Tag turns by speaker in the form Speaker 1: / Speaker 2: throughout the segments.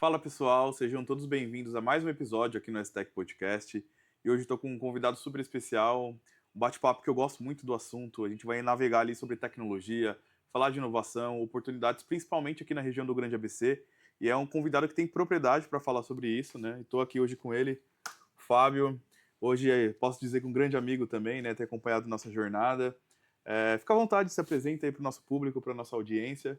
Speaker 1: Fala pessoal, sejam todos bem-vindos a mais um episódio aqui no STEC Podcast. E hoje estou com um convidado super especial, um bate-papo que eu gosto muito do assunto. A gente vai navegar ali sobre tecnologia, falar de inovação, oportunidades, principalmente aqui na região do Grande ABC. E é um convidado que tem propriedade para falar sobre isso, né? Estou aqui hoje com ele, o Fábio. Hoje posso dizer que um grande amigo também, né? Ter acompanhado nossa jornada. Fica à vontade, se apresenta aí para o nosso público, para a nossa audiência.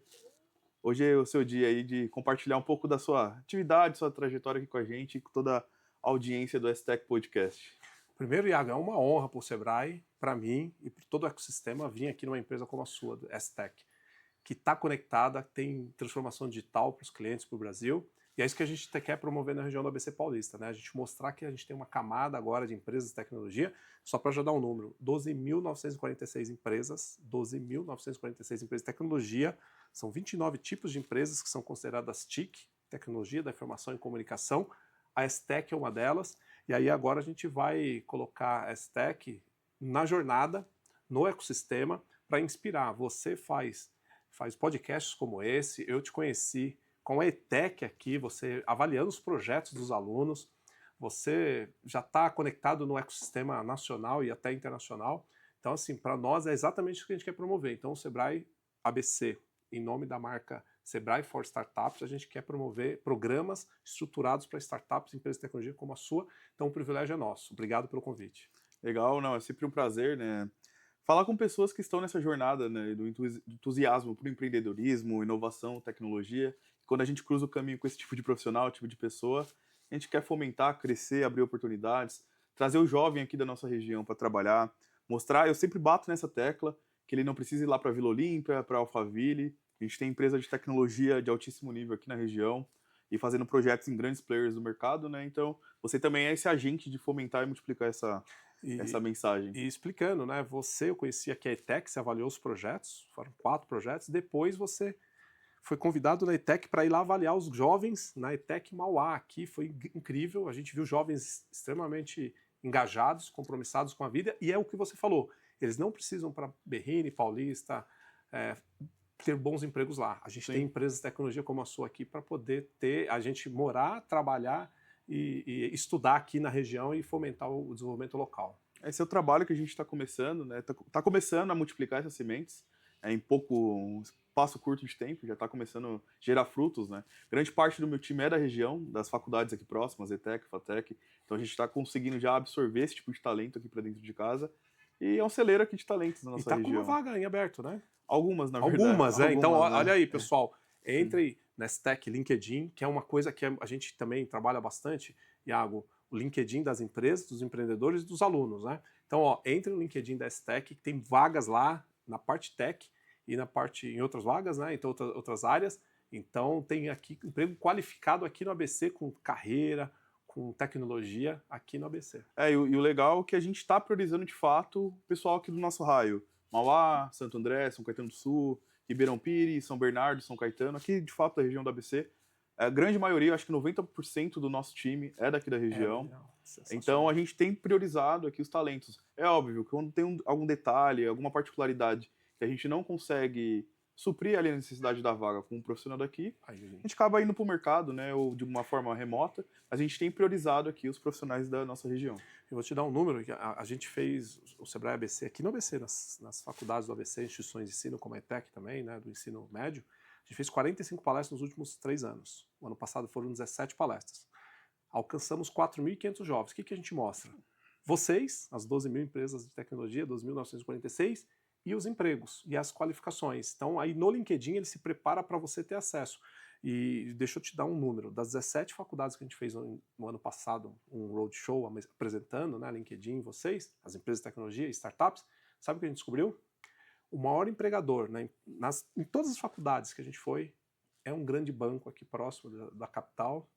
Speaker 1: Hoje é o seu dia aí de compartilhar um pouco da sua atividade, sua trajetória aqui com a gente, com toda a audiência do STEC Podcast.
Speaker 2: Primeiro, Iago, é uma honra para o Sebrae, para mim e para todo o ecossistema vir aqui numa empresa como a sua, STEC, que está conectada, tem transformação digital para os clientes, para o Brasil, e é isso que a gente quer promover na região do ABC Paulista, né? A gente mostrar que a gente tem uma camada agora de empresas de tecnologia, só para já dar um número, 12.946 empresas, 12.946 empresas de tecnologia, são 29 tipos de empresas que são consideradas TIC, Tecnologia da Informação e Comunicação, a STEC é uma delas, e aí agora a gente vai colocar a STEC na jornada, no ecossistema, para inspirar. Você faz podcasts como esse, eu te conheci com a ETEC aqui, você avaliando os projetos dos alunos, você já está conectado no ecossistema nacional e até internacional. Então, assim, para nós é exatamente o que a gente quer promover. Então, o Sebrae ABC, em nome da marca Sebrae for Startups, a gente quer promover programas estruturados para startups e empresas de tecnologia como a sua. Então, o privilégio é nosso. Obrigado pelo convite.
Speaker 1: Legal, não, é sempre um prazer, né? Falar com pessoas que estão nessa jornada, né, do entusiasmo por empreendedorismo, inovação, tecnologia. Quando a gente cruza o caminho com esse tipo de profissional, tipo de pessoa, a gente quer fomentar, crescer, abrir oportunidades, trazer o jovem aqui da nossa região para trabalhar, mostrar, eu sempre bato nessa tecla, que ele não precisa ir lá para Vila Olímpia, para Alphaville. A gente tem empresa de tecnologia de altíssimo nível aqui na região e fazendo projetos em grandes players do mercado, né? Então, você também é esse agente de fomentar e multiplicar essa mensagem.
Speaker 2: E explicando, né? Eu conhecia aqui a ETEC, você avaliou os projetos, foram 4 projetos, depois você foi convidado na ETEC para ir lá avaliar os jovens na ETEC Mauá aqui, foi incrível, a gente viu jovens extremamente engajados, compromissados com a vida, e é o que você falou, eles não precisam para Berrini, Paulista, ter bons empregos lá. A gente
Speaker 1: Sim.
Speaker 2: tem empresas de tecnologia como a sua aqui para poder ter, a gente morar, trabalhar e estudar aqui na região e fomentar o desenvolvimento local.
Speaker 1: Esse é o trabalho que a gente está começando, né? Tá começando a multiplicar essas sementes em um espaço curto de tempo, já está começando a gerar frutos, né? Grande parte do meu time é da região, das faculdades aqui próximas, ETEC, FATEC, então a gente está conseguindo já absorver esse tipo de talento aqui para dentro de casa e é um celeiro aqui de talentos na nossa
Speaker 2: E tá
Speaker 1: região.
Speaker 2: com uma vaga em aberto, né?
Speaker 1: Algumas, na verdade.
Speaker 2: Algumas, né? Então,
Speaker 1: Algumas, né?
Speaker 2: olha aí, pessoal, entre na STEC LinkedIn, que é uma coisa que a gente também trabalha bastante, Iago, o LinkedIn das empresas, dos empreendedores e dos alunos, né? Então, ó, entre no LinkedIn da STEC, que tem vagas lá na parte tech e em outras vagas, né? Então, outras áreas. Então, tem aqui emprego qualificado aqui no ABC, com carreira, com tecnologia aqui no ABC.
Speaker 1: E o legal é que a gente está priorizando de fato o pessoal aqui do nosso raio. Mauá, Santo André, São Caetano do Sul, Ribeirão Pires, São Bernardo, São Caetano, aqui de fato da região do ABC. A grande maioria, acho que 90% do nosso time é daqui da região. Então a gente tem priorizado aqui os talentos. É óbvio que quando tem algum detalhe, alguma particularidade que a gente não consegue suprir ali a necessidade da vaga com um profissional daqui, a gente acaba indo para o mercado, né, ou de uma forma remota, mas a gente tem priorizado aqui os profissionais da nossa região.
Speaker 2: Eu vou te dar um número, a gente fez o Sebrae ABC aqui no ABC, nas faculdades do ABC, instituições de ensino, como a ETEC também, né, do ensino médio, a gente fez 45 palestras nos últimos 3 anos. O ano passado foram 17 palestras. Alcançamos 4.500 jovens. O que a gente mostra? Vocês, as 12 mil empresas de tecnologia, 12.946, e os empregos e as qualificações. Então, aí no LinkedIn ele se prepara para você ter acesso. E deixa eu te dar um número. Das 17 faculdades que a gente fez no ano passado, um roadshow apresentando, né, LinkedIn, vocês, as empresas de tecnologia e startups, sabe o que a gente descobriu? O maior empregador, né, em todas as faculdades que a gente foi, é um grande banco aqui próximo da capital,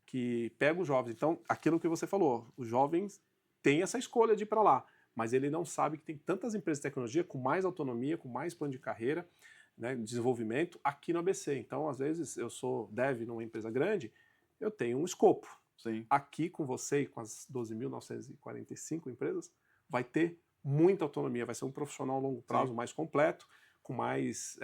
Speaker 2: que pega os jovens. Então, aquilo que você falou, os jovens têm essa escolha de ir para lá, mas ele não sabe que tem tantas empresas de tecnologia com mais autonomia, com mais plano de carreira, né, desenvolvimento aqui no ABC. Então, às vezes, eu sou dev numa empresa grande, eu tenho um escopo.
Speaker 1: Sim.
Speaker 2: Aqui com você e com as 12.945 empresas, vai ter muita autonomia, vai ser um profissional a longo prazo mais completo, com mais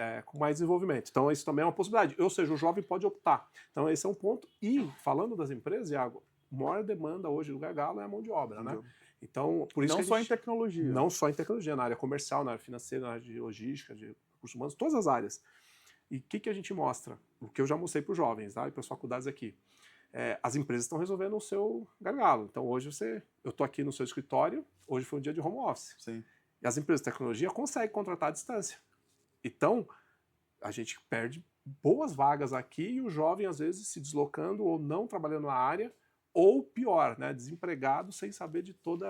Speaker 2: desenvolvimento. Então, isso também é uma possibilidade. Ou seja, o jovem pode optar. Então, esse é um ponto. E, falando das empresas, Iago, a maior demanda hoje do gargalo é a mão de obra, né? Então, por isso
Speaker 1: não
Speaker 2: que
Speaker 1: só em tecnologia.
Speaker 2: Não só em tecnologia, na área comercial, na área financeira, na área de logística, de recursos humanos, todas as áreas. E o que a gente mostra? O que eu já mostrei para os jovens, tá? E para as faculdades aqui. As empresas estão resolvendo o seu gargalo. Então, hoje eu estou aqui no seu escritório, hoje foi um dia de home office.
Speaker 1: Sim.
Speaker 2: E as empresas de tecnologia conseguem contratar à distância. Então, a gente perde boas vagas aqui e o jovem, às vezes, se deslocando ou não trabalhando na área, ou pior, né, desempregado sem saber de todo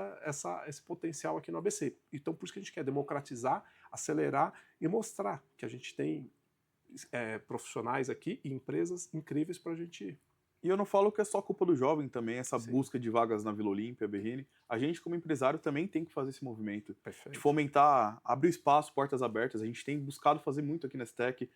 Speaker 2: esse potencial aqui no ABC. Então, por isso que a gente quer democratizar, acelerar e mostrar que a gente tem profissionais aqui e empresas incríveis para a gente...
Speaker 1: E eu não falo que é só culpa do jovem também, essa
Speaker 2: Sim.
Speaker 1: busca de vagas na Vila Olímpia, Berrini. A gente, como empresário, também tem que fazer esse movimento.
Speaker 2: Perfeito.
Speaker 1: De fomentar, abrir espaço, portas abertas. A gente tem buscado fazer muito aqui na STEC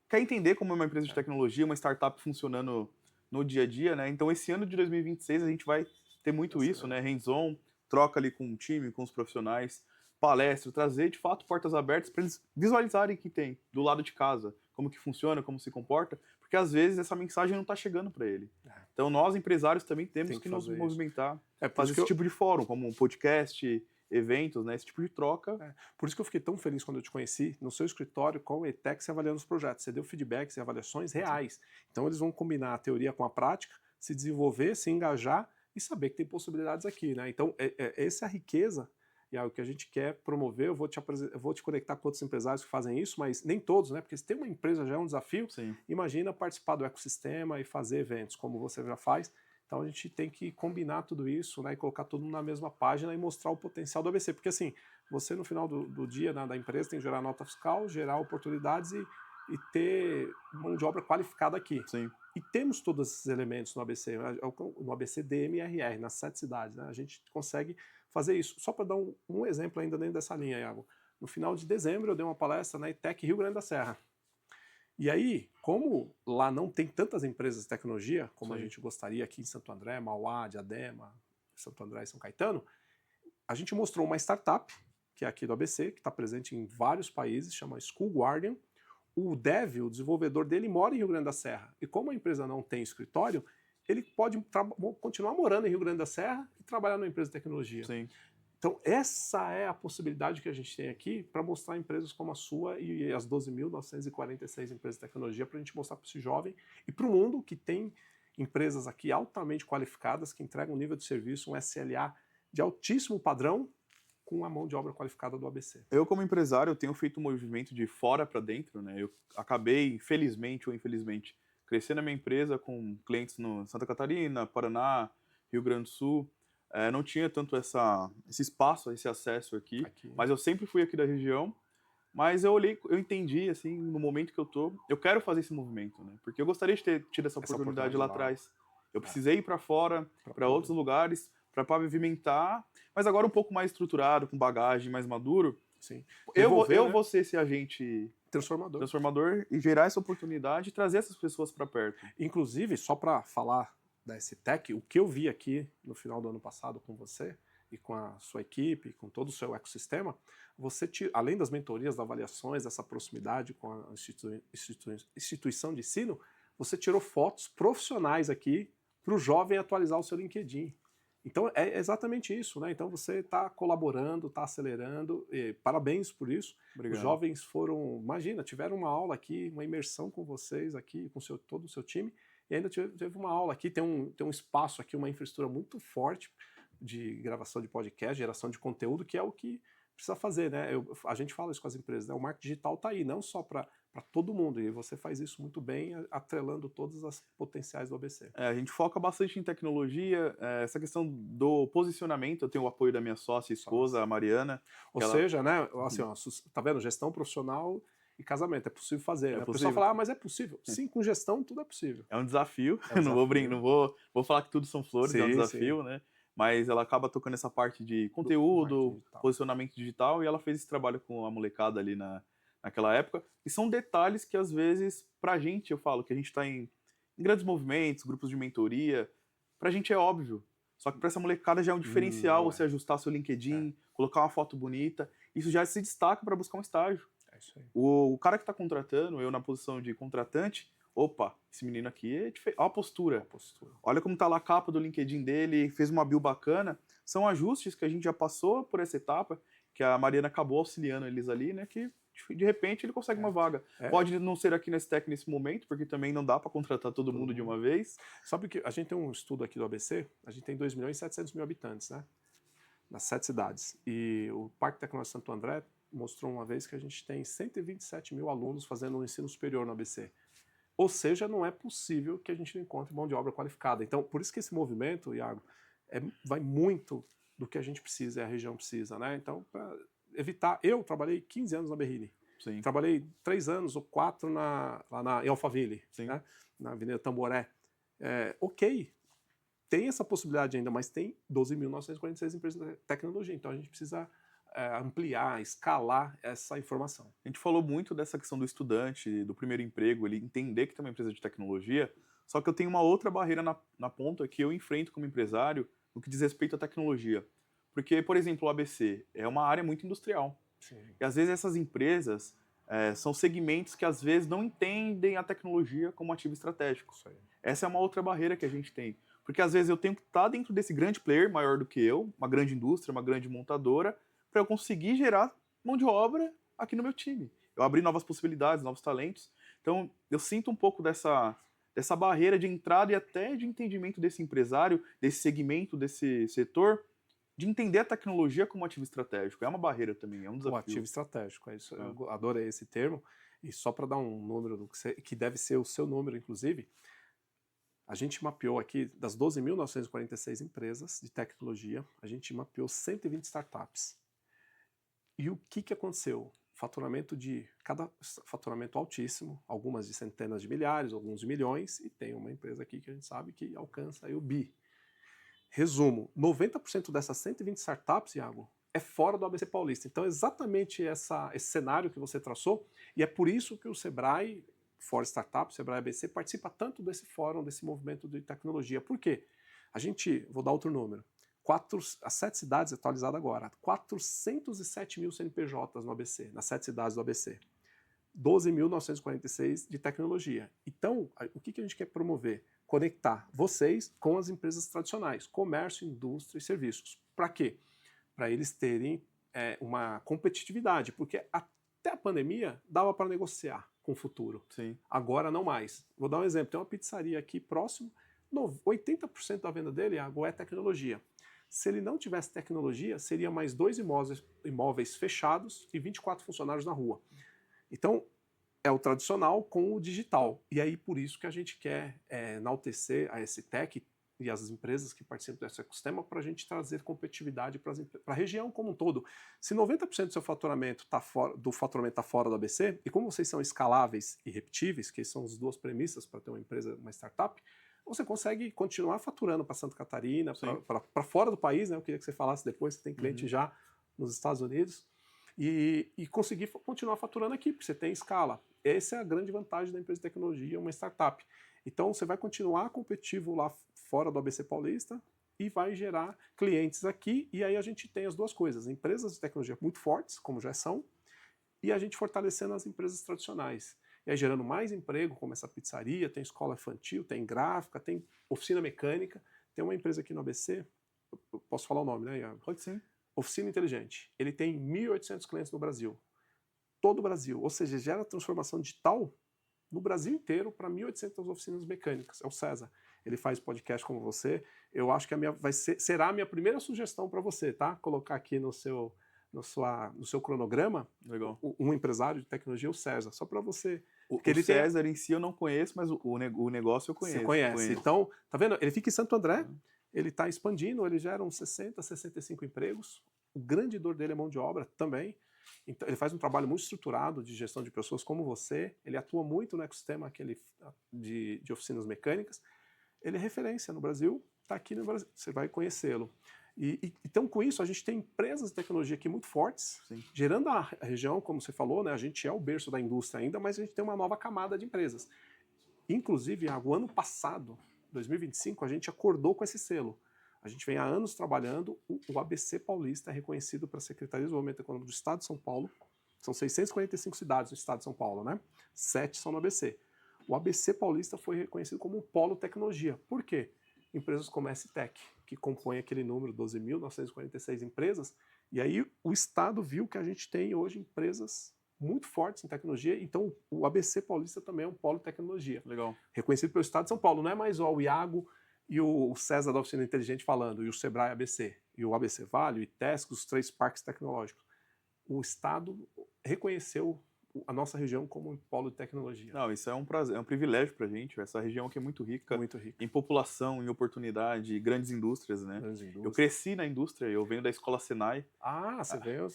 Speaker 1: quer entender como é uma empresa de tecnologia, uma startup funcionando no dia a dia, né? Então, esse ano de 2026, a gente vai ter muito isso, né? Hands-on, troca ali com o time, com os profissionais, palestra, trazer, de fato, portas abertas para eles visualizarem que tem do lado de casa, como que funciona, como se comporta, porque às vezes essa mensagem não está chegando para ele. Então, nós, empresários, também temos que nos movimentar, fazer esse tipo de fórum, como um podcast, eventos, né? Esse tipo de troca.
Speaker 2: Por isso que eu fiquei tão feliz quando eu te conheci, no seu escritório, com o ETEC, você avaliando os projetos. Você deu feedbacks e avaliações reais. Então, eles vão combinar a teoria com a prática, se desenvolver, se engajar e saber que tem possibilidades aqui, né? Então, essa é a riqueza e é o que a gente quer promover. Eu vou te conectar com outros empresários que fazem isso, mas nem todos, né? Porque se tem uma empresa já é um desafio.
Speaker 1: Sim.
Speaker 2: Imagina participar do ecossistema e fazer eventos, como você já faz. Então a gente tem que combinar tudo isso, né, e colocar tudo na mesma página e mostrar o potencial do ABC. Porque assim, você no final do dia, né, da empresa tem que gerar nota fiscal, gerar oportunidades e ter mão de obra qualificada aqui.
Speaker 1: Sim.
Speaker 2: E temos todos esses elementos no ABC, no ABC DMRR, nas 7 cidades. Né, a gente consegue fazer isso. Só para dar um exemplo ainda dentro dessa linha, Iago. No final de dezembro eu dei uma palestra na ETEC Rio Grande da Serra. E aí, como lá não tem tantas empresas de tecnologia, como a gente gostaria aqui em Santo André, Mauá, Diadema, Santo André e São Caetano, a gente mostrou uma startup, que é aqui do ABC, que está presente em vários países, chama School Guardian. O dev, o desenvolvedor dele, mora em Rio Grande da Serra. E como a empresa não tem escritório, ele pode continuar morando em Rio Grande da Serra e trabalhar numa empresa de tecnologia.
Speaker 1: Sim.
Speaker 2: Então, essa é a possibilidade que a gente tem aqui para mostrar empresas como a sua e as 12.946 empresas de tecnologia, para a gente mostrar para esse jovem e para o mundo que tem empresas aqui altamente qualificadas, que entregam um nível de serviço, um SLA de altíssimo padrão, com a mão de obra qualificada do ABC.
Speaker 1: Eu, como empresário, eu tenho feito um movimento de fora para dentro, né? Eu acabei, felizmente ou infelizmente, crescendo a minha empresa com clientes no Santa Catarina, Paraná, Rio Grande do Sul. Não tinha tanto esse espaço, esse acesso aqui, mas eu sempre fui aqui da região. Mas eu entendi, assim, no momento que eu quero fazer esse movimento, né? Porque eu gostaria de ter tido essa oportunidade lá atrás. Eu precisei ir para fora, para outros lugares, para pavimentar, mas agora um pouco mais estruturado, com bagagem, mais maduro.
Speaker 2: Sim.
Speaker 1: Eu vou ser esse agente
Speaker 2: transformador
Speaker 1: e gerar essa oportunidade e trazer essas pessoas para perto.
Speaker 2: Inclusive, só para falar da STEC, o que eu vi aqui no final do ano passado com você e com a sua equipe, com todo o seu ecossistema, você, além das mentorias, das avaliações, dessa proximidade com a instituição de ensino, você tirou fotos profissionais aqui para o jovem atualizar o seu LinkedIn. Então é exatamente isso, né? Então você está colaborando, está acelerando, e parabéns por isso.
Speaker 1: Obrigado.
Speaker 2: Os jovens tiveram uma aula aqui, uma imersão com vocês aqui, com todo o seu time, e ainda teve uma aula aqui, tem um espaço aqui, uma infraestrutura muito forte de gravação de podcast, geração de conteúdo, que é o que precisa fazer, né? A gente fala isso com as empresas, né? O marketing digital está aí, não só para todo mundo, e você faz isso muito bem, atrelando todas as potenciais do ABC.
Speaker 1: A gente foca bastante em tecnologia, essa questão do posicionamento, eu tenho o apoio da minha sócia e esposa, a Mariana.
Speaker 2: Ou seja, né, assim, ó, tá vendo? Gestão profissional e casamento, é possível fazer, né? O pessoal fala, mas é possível. Sim, com gestão tudo é possível.
Speaker 1: É um desafio, não vou falar que tudo são flores, é um desafio, né? Mas ela acaba tocando essa parte de conteúdo, posicionamento digital, e ela fez esse trabalho com a molecada ali naquela época. E são detalhes que, às vezes, pra gente, eu falo que a gente tá em grandes movimentos, grupos de mentoria, pra gente é óbvio. Só que para essa molecada já é um diferencial
Speaker 2: Não
Speaker 1: você
Speaker 2: é.
Speaker 1: ajustar seu LinkedIn, colocar uma foto bonita. Isso já se destaca para buscar um estágio.
Speaker 2: É isso aí.
Speaker 1: O cara que está contratando, eu na posição de contratante, opa, esse menino aqui é diferente. Olha a postura. Olha como tá lá a capa do LinkedIn dele, fez uma build bacana. São ajustes que a gente já passou por essa etapa, que a Mariana acabou auxiliando eles ali, né? Que de repente ele consegue uma vaga. Pode não ser aqui na STEC nesse momento, porque também não dá para contratar todo mundo de uma vez.
Speaker 2: Sabe que a gente tem um estudo aqui do ABC, a gente tem 2.700.000 habitantes, né? Nas 7 cidades. E o Parque Tecnológico Santo André mostrou uma vez que a gente tem 127 mil alunos fazendo um ensino superior no ABC. Ou seja, não é possível que a gente não encontre mão de obra qualificada. Então, por isso que esse movimento, Iago, vai muito do que a gente precisa, a região precisa, né? Então, para evitar... Eu trabalhei 15 anos na Berrini.
Speaker 1: Sim.
Speaker 2: Trabalhei 3 anos ou 4 lá em Alphaville, né? Na Avenida Tamboré. Ok, tem essa possibilidade ainda, mas tem 12.946 empresas de tecnologia. Então, a gente precisa ampliar, escalar essa informação.
Speaker 1: A gente falou muito dessa questão do estudante, do primeiro emprego, ele entender que tem uma empresa de tecnologia, só que eu tenho uma outra barreira na ponta que eu enfrento como empresário no que diz respeito à tecnologia. Porque, por exemplo, o ABC é uma área muito industrial.
Speaker 2: Sim.
Speaker 1: E às vezes essas empresas são segmentos que às vezes não entendem a tecnologia como ativo estratégico. Essa é uma outra barreira que a gente tem. Porque às vezes eu tenho que estar dentro desse grande player, maior do que eu, uma grande indústria, uma grande montadora, para eu conseguir gerar mão de obra aqui no meu time. Eu abrir novas possibilidades, novos talentos. Então, eu sinto um pouco dessa barreira de entrada e até de entendimento desse empresário, desse segmento, desse setor, de entender a tecnologia como ativo estratégico. É uma barreira também, é um desafio.
Speaker 2: O ativo estratégico, é isso. Eu adorei esse termo. E só para dar um número, que deve ser o seu número, inclusive, a gente mapeou aqui, das 12.946 empresas de tecnologia, a gente mapeou 120 startups. E o que aconteceu? Cada faturamento altíssimo, algumas de centenas de milhares, alguns de milhões, e tem uma empresa aqui que a gente sabe que alcança aí o bi. Resumo, 90% dessas 120 startups, Iago, é fora do ABC Paulista. Então, exatamente esse cenário que você traçou, e é por isso que o Sebrae, Fora Startup, Sebrae ABC, participa tanto desse fórum, desse movimento de tecnologia. Por quê? Vou dar outro número, as 7 cidades, atualizado agora, 407 mil CNPJs no ABC, nas 7 cidades do ABC. 12.946 de tecnologia. Então, o que a gente quer promover? Conectar vocês com as empresas tradicionais, comércio, indústria e serviços. Para quê? Para eles terem uma competitividade, porque até a pandemia dava para negociar com o futuro.
Speaker 1: Sim.
Speaker 2: Agora não mais. Vou dar um exemplo, tem uma pizzaria aqui próximo, 80% da venda dele é tecnologia. Se ele não tivesse tecnologia, seria mais 2 imóveis fechados e 24 funcionários na rua. Então, é o tradicional com o digital. E aí, por isso que a gente quer enaltecer a STEC e as empresas que participam desse ecossistema para a gente trazer competitividade para a região como um todo. Se 90% do seu faturamento está fora do ABC, e como vocês são escaláveis e repetíveis, que são as 2 premissas para ter uma empresa, uma startup, você consegue continuar faturando para Santa Catarina, para fora do país, né? Eu queria que você falasse depois, você tem cliente já nos Estados Unidos, e conseguir continuar faturando aqui, porque você tem escala. Essa é a grande vantagem da empresa de tecnologia, uma startup. Então, você vai continuar competitivo lá fora do ABC Paulista e vai gerar clientes aqui, e aí a gente tem as 2 coisas, empresas de tecnologia muito fortes, como já são, e a gente fortalecendo as empresas tradicionais. E aí gerando mais emprego, como essa pizzaria, tem escola infantil, tem gráfica, tem oficina mecânica, tem uma empresa aqui no ABC, eu posso falar o nome, né, Iago?
Speaker 1: Pode sim.
Speaker 2: Oficina Inteligente. Ele tem 1.800 clientes no Brasil. Todo o Brasil. Ou seja, gera transformação digital no Brasil inteiro para 1.800 oficinas mecânicas. É o César. Ele faz podcast como você. Eu acho que será a minha primeira sugestão para você, tá? Colocar aqui no seu cronograma.
Speaker 1: Legal.
Speaker 2: Um empresário de tecnologia, o César. Só para você...
Speaker 1: O César em si eu não conheço, mas o negócio eu conheço.
Speaker 2: Você conhece. Então, tá vendo? Ele fica em Santo André, ele está expandindo, ele gera uns 60, 65 empregos. O grande dor dele é mão de obra também. Então, ele faz um trabalho muito estruturado de gestão de pessoas como você. Ele atua muito no ecossistema de oficinas mecânicas. Ele é referência no Brasil, está aqui no Brasil. Você vai conhecê-lo. Então, com isso, a gente tem empresas de tecnologia aqui muito fortes, gerando a região, como você falou, né, a gente é o berço da indústria ainda, mas a gente tem uma nova camada de empresas. Inclusive, o ano passado, 2025, a gente acordou com esse selo. A gente vem há anos trabalhando, o ABC Paulista é reconhecido pela Secretaria de Desenvolvimento Econômico do Estado de São Paulo, são 645 cidades no estado de São Paulo, né? 7 são no ABC. O ABC Paulista foi reconhecido como um polo tecnologia. Por quê? Empresas como a STEC, que compõe aquele número, 12.946 empresas, e aí o Estado viu que a gente tem hoje empresas muito fortes em tecnologia, então o ABC Paulista também é um polo de tecnologia.
Speaker 1: Legal.
Speaker 2: Reconhecido pelo Estado de São Paulo, não é mais o Iago e o César da Oficina Inteligente falando, e o Sebrae ABC, e o ABC Vale, o ITESC, os 3 parques tecnológicos. O Estado reconheceu a nossa região como um polo de tecnologia.
Speaker 1: Não, isso é um prazer, é um privilégio pra gente. Essa região aqui é muito rica em população, em oportunidade, grandes indústrias, né?
Speaker 2: Grandes indústrias.
Speaker 1: Eu cresci na indústria, eu venho da escola Senai.
Speaker 2: Ah, você veio...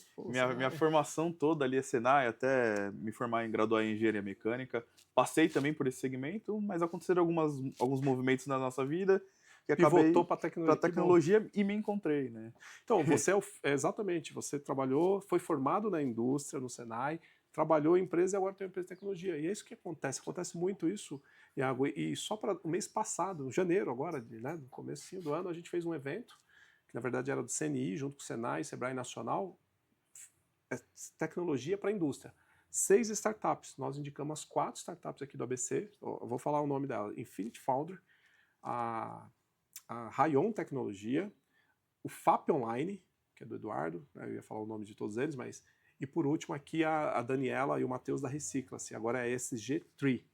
Speaker 1: Minha formação toda ali é Senai, até me formar em graduar em engenharia mecânica. Passei também por esse segmento, mas aconteceram alguns movimentos na nossa vida que acabei
Speaker 2: voltou para
Speaker 1: a tecnologia e me encontrei, né?
Speaker 2: Então, você exatamente, você trabalhou, foi formado na indústria, no Senai, trabalhou em empresa e agora tem uma empresa de tecnologia. E é isso que acontece muito isso, Iago. E só para o mês passado, em janeiro agora, né, no começo do ano, a gente fez um evento, que na verdade era do CNI, junto com o Senai, Sebrae Nacional, tecnologia para a indústria. 6 startups, nós indicamos as 4 startups aqui do ABC, eu vou falar o nome dela, Infinity Founder, a Rayon Tecnologia, o FAP Online, que é do Eduardo, né, eu ia falar o nome de todos eles, mas... E por último aqui a Daniela e o Matheus da Recicla-se, agora é a SG3.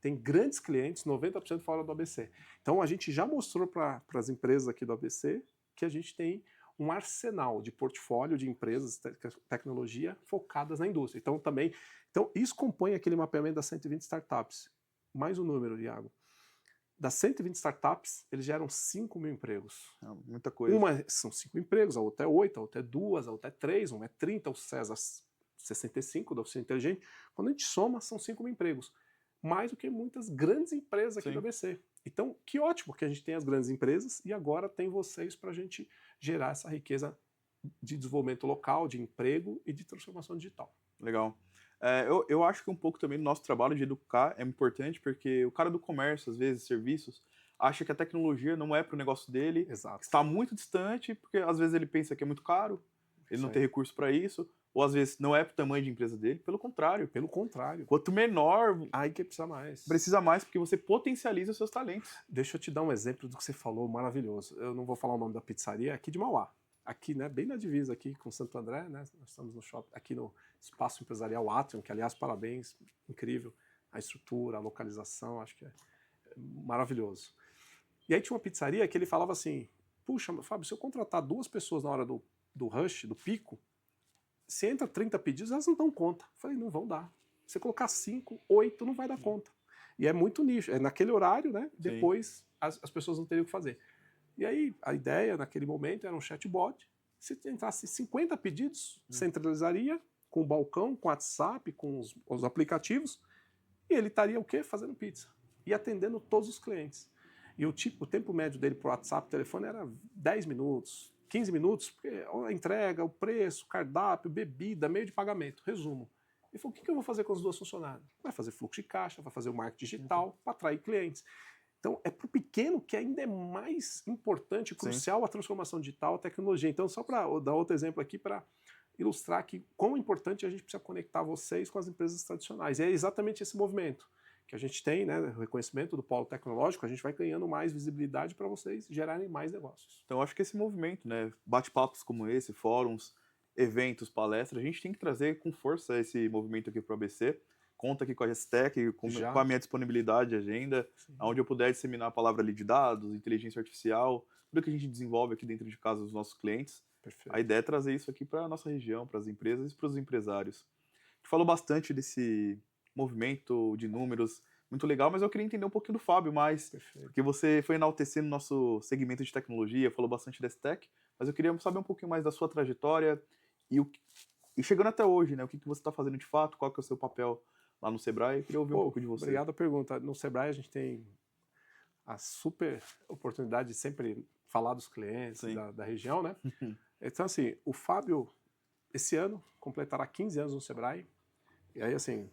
Speaker 2: Tem grandes clientes, 90% fora do ABC. Então a gente já mostrou para as empresas aqui do ABC que a gente tem um arsenal de portfólio de empresas de tecnologia focadas na indústria. Então isso compõe aquele mapeamento das 120 startups. Mais um número, Iago. Das 120 startups, eles geram 5 mil empregos.
Speaker 1: É muita coisa.
Speaker 2: Uma são 5 empregos, a outra é 8, a outra é 2, a outra é 3, uma é 30, o César 65 da Oficina Inteligente. Quando a gente soma, são 5 mil empregos. Mais do que muitas grandes empresas aqui do ABC. Então, que ótimo que a gente tem as grandes empresas e agora tem vocês para a gente gerar essa riqueza de desenvolvimento local, de emprego e de transformação digital.
Speaker 1: Legal. Eu acho que um pouco também do nosso trabalho de educar é importante, porque o cara do comércio, às vezes, serviços, acha que a tecnologia não é para o negócio dele, está muito distante, porque às vezes ele pensa que é muito caro, ele não tem recurso para isso, ou às vezes não é para o tamanho de empresa dele, pelo contrário.
Speaker 2: Pelo contrário.
Speaker 1: Quanto menor...
Speaker 2: Aí que precisa mais.
Speaker 1: Precisa mais, porque você potencializa os seus talentos.
Speaker 2: Deixa eu te dar um exemplo do que você falou, maravilhoso. Eu não vou falar o nome da pizzaria, aqui de Mauá. Aqui, né, bem na divisa aqui com Santo André, né, nós estamos no shopping, aqui no Espaço Empresarial Atrium, que aliás, parabéns, incrível, a estrutura, a localização, acho que é maravilhoso. E aí tinha uma pizzaria que ele falava assim, puxa, Fábio, se eu contratar 2 pessoas na hora do rush, do pico, se entra 30 pedidos, elas não dão conta. Eu falei, não vão dar. Se você colocar 5, 8, não vai dar conta. E é muito nicho, é naquele horário, né, depois as pessoas não teriam o que fazer. E aí, a ideia naquele momento era um chatbot. Se entrasse 50 pedidos, centralizaria com o balcão, com o WhatsApp, com os aplicativos, e ele estaria o quê? Fazendo pizza. E atendendo todos os clientes. E o tempo médio dele por WhatsApp, telefone, era 10 minutos, 15 minutos, porque a entrega, o preço, o cardápio, bebida, meio de pagamento. Resumo. Ele falou, o que eu vou fazer com as 2 funcionárias? Vai fazer fluxo de caixa, vai fazer o marketing digital, para atrair clientes. Então, é para o pequeno que ainda é mais importante, crucial a transformação digital, a tecnologia. Então, só para dar outro exemplo aqui para ilustrar que quão importante a gente precisa conectar vocês com as empresas tradicionais. E é exatamente esse movimento que a gente tem, né, o reconhecimento do polo tecnológico, a gente vai ganhando mais visibilidade para vocês gerarem mais negócios.
Speaker 1: Então, eu acho que esse movimento, né, bate-papos como esse, fóruns, eventos, palestras, a gente tem que trazer com força esse movimento aqui para o ABC. Conta aqui com a Gestec, com a minha disponibilidade de agenda, onde eu puder disseminar a palavra ali de dados, inteligência artificial, tudo que a gente desenvolve aqui dentro de casa dos nossos clientes. Perfeito. A ideia é trazer isso aqui para a nossa região, para as empresas e para os empresários. A gente falou bastante desse movimento de números, muito legal, mas eu queria entender um pouquinho do Fábio mais, porque você foi enaltecendo nosso segmento de tecnologia, falou bastante da Gestec, mas eu queria saber um pouquinho mais da sua trajetória e chegando até hoje, né, o que você está fazendo de fato, qual que é o seu papel lá no Sebrae. Eu queria ouvir um pouco de você.
Speaker 2: Obrigado a pergunta. No Sebrae a gente tem a super oportunidade de sempre falar dos clientes da região, né? Então, assim, o Fábio, esse ano, completará 15 anos no Sebrae. E aí, assim,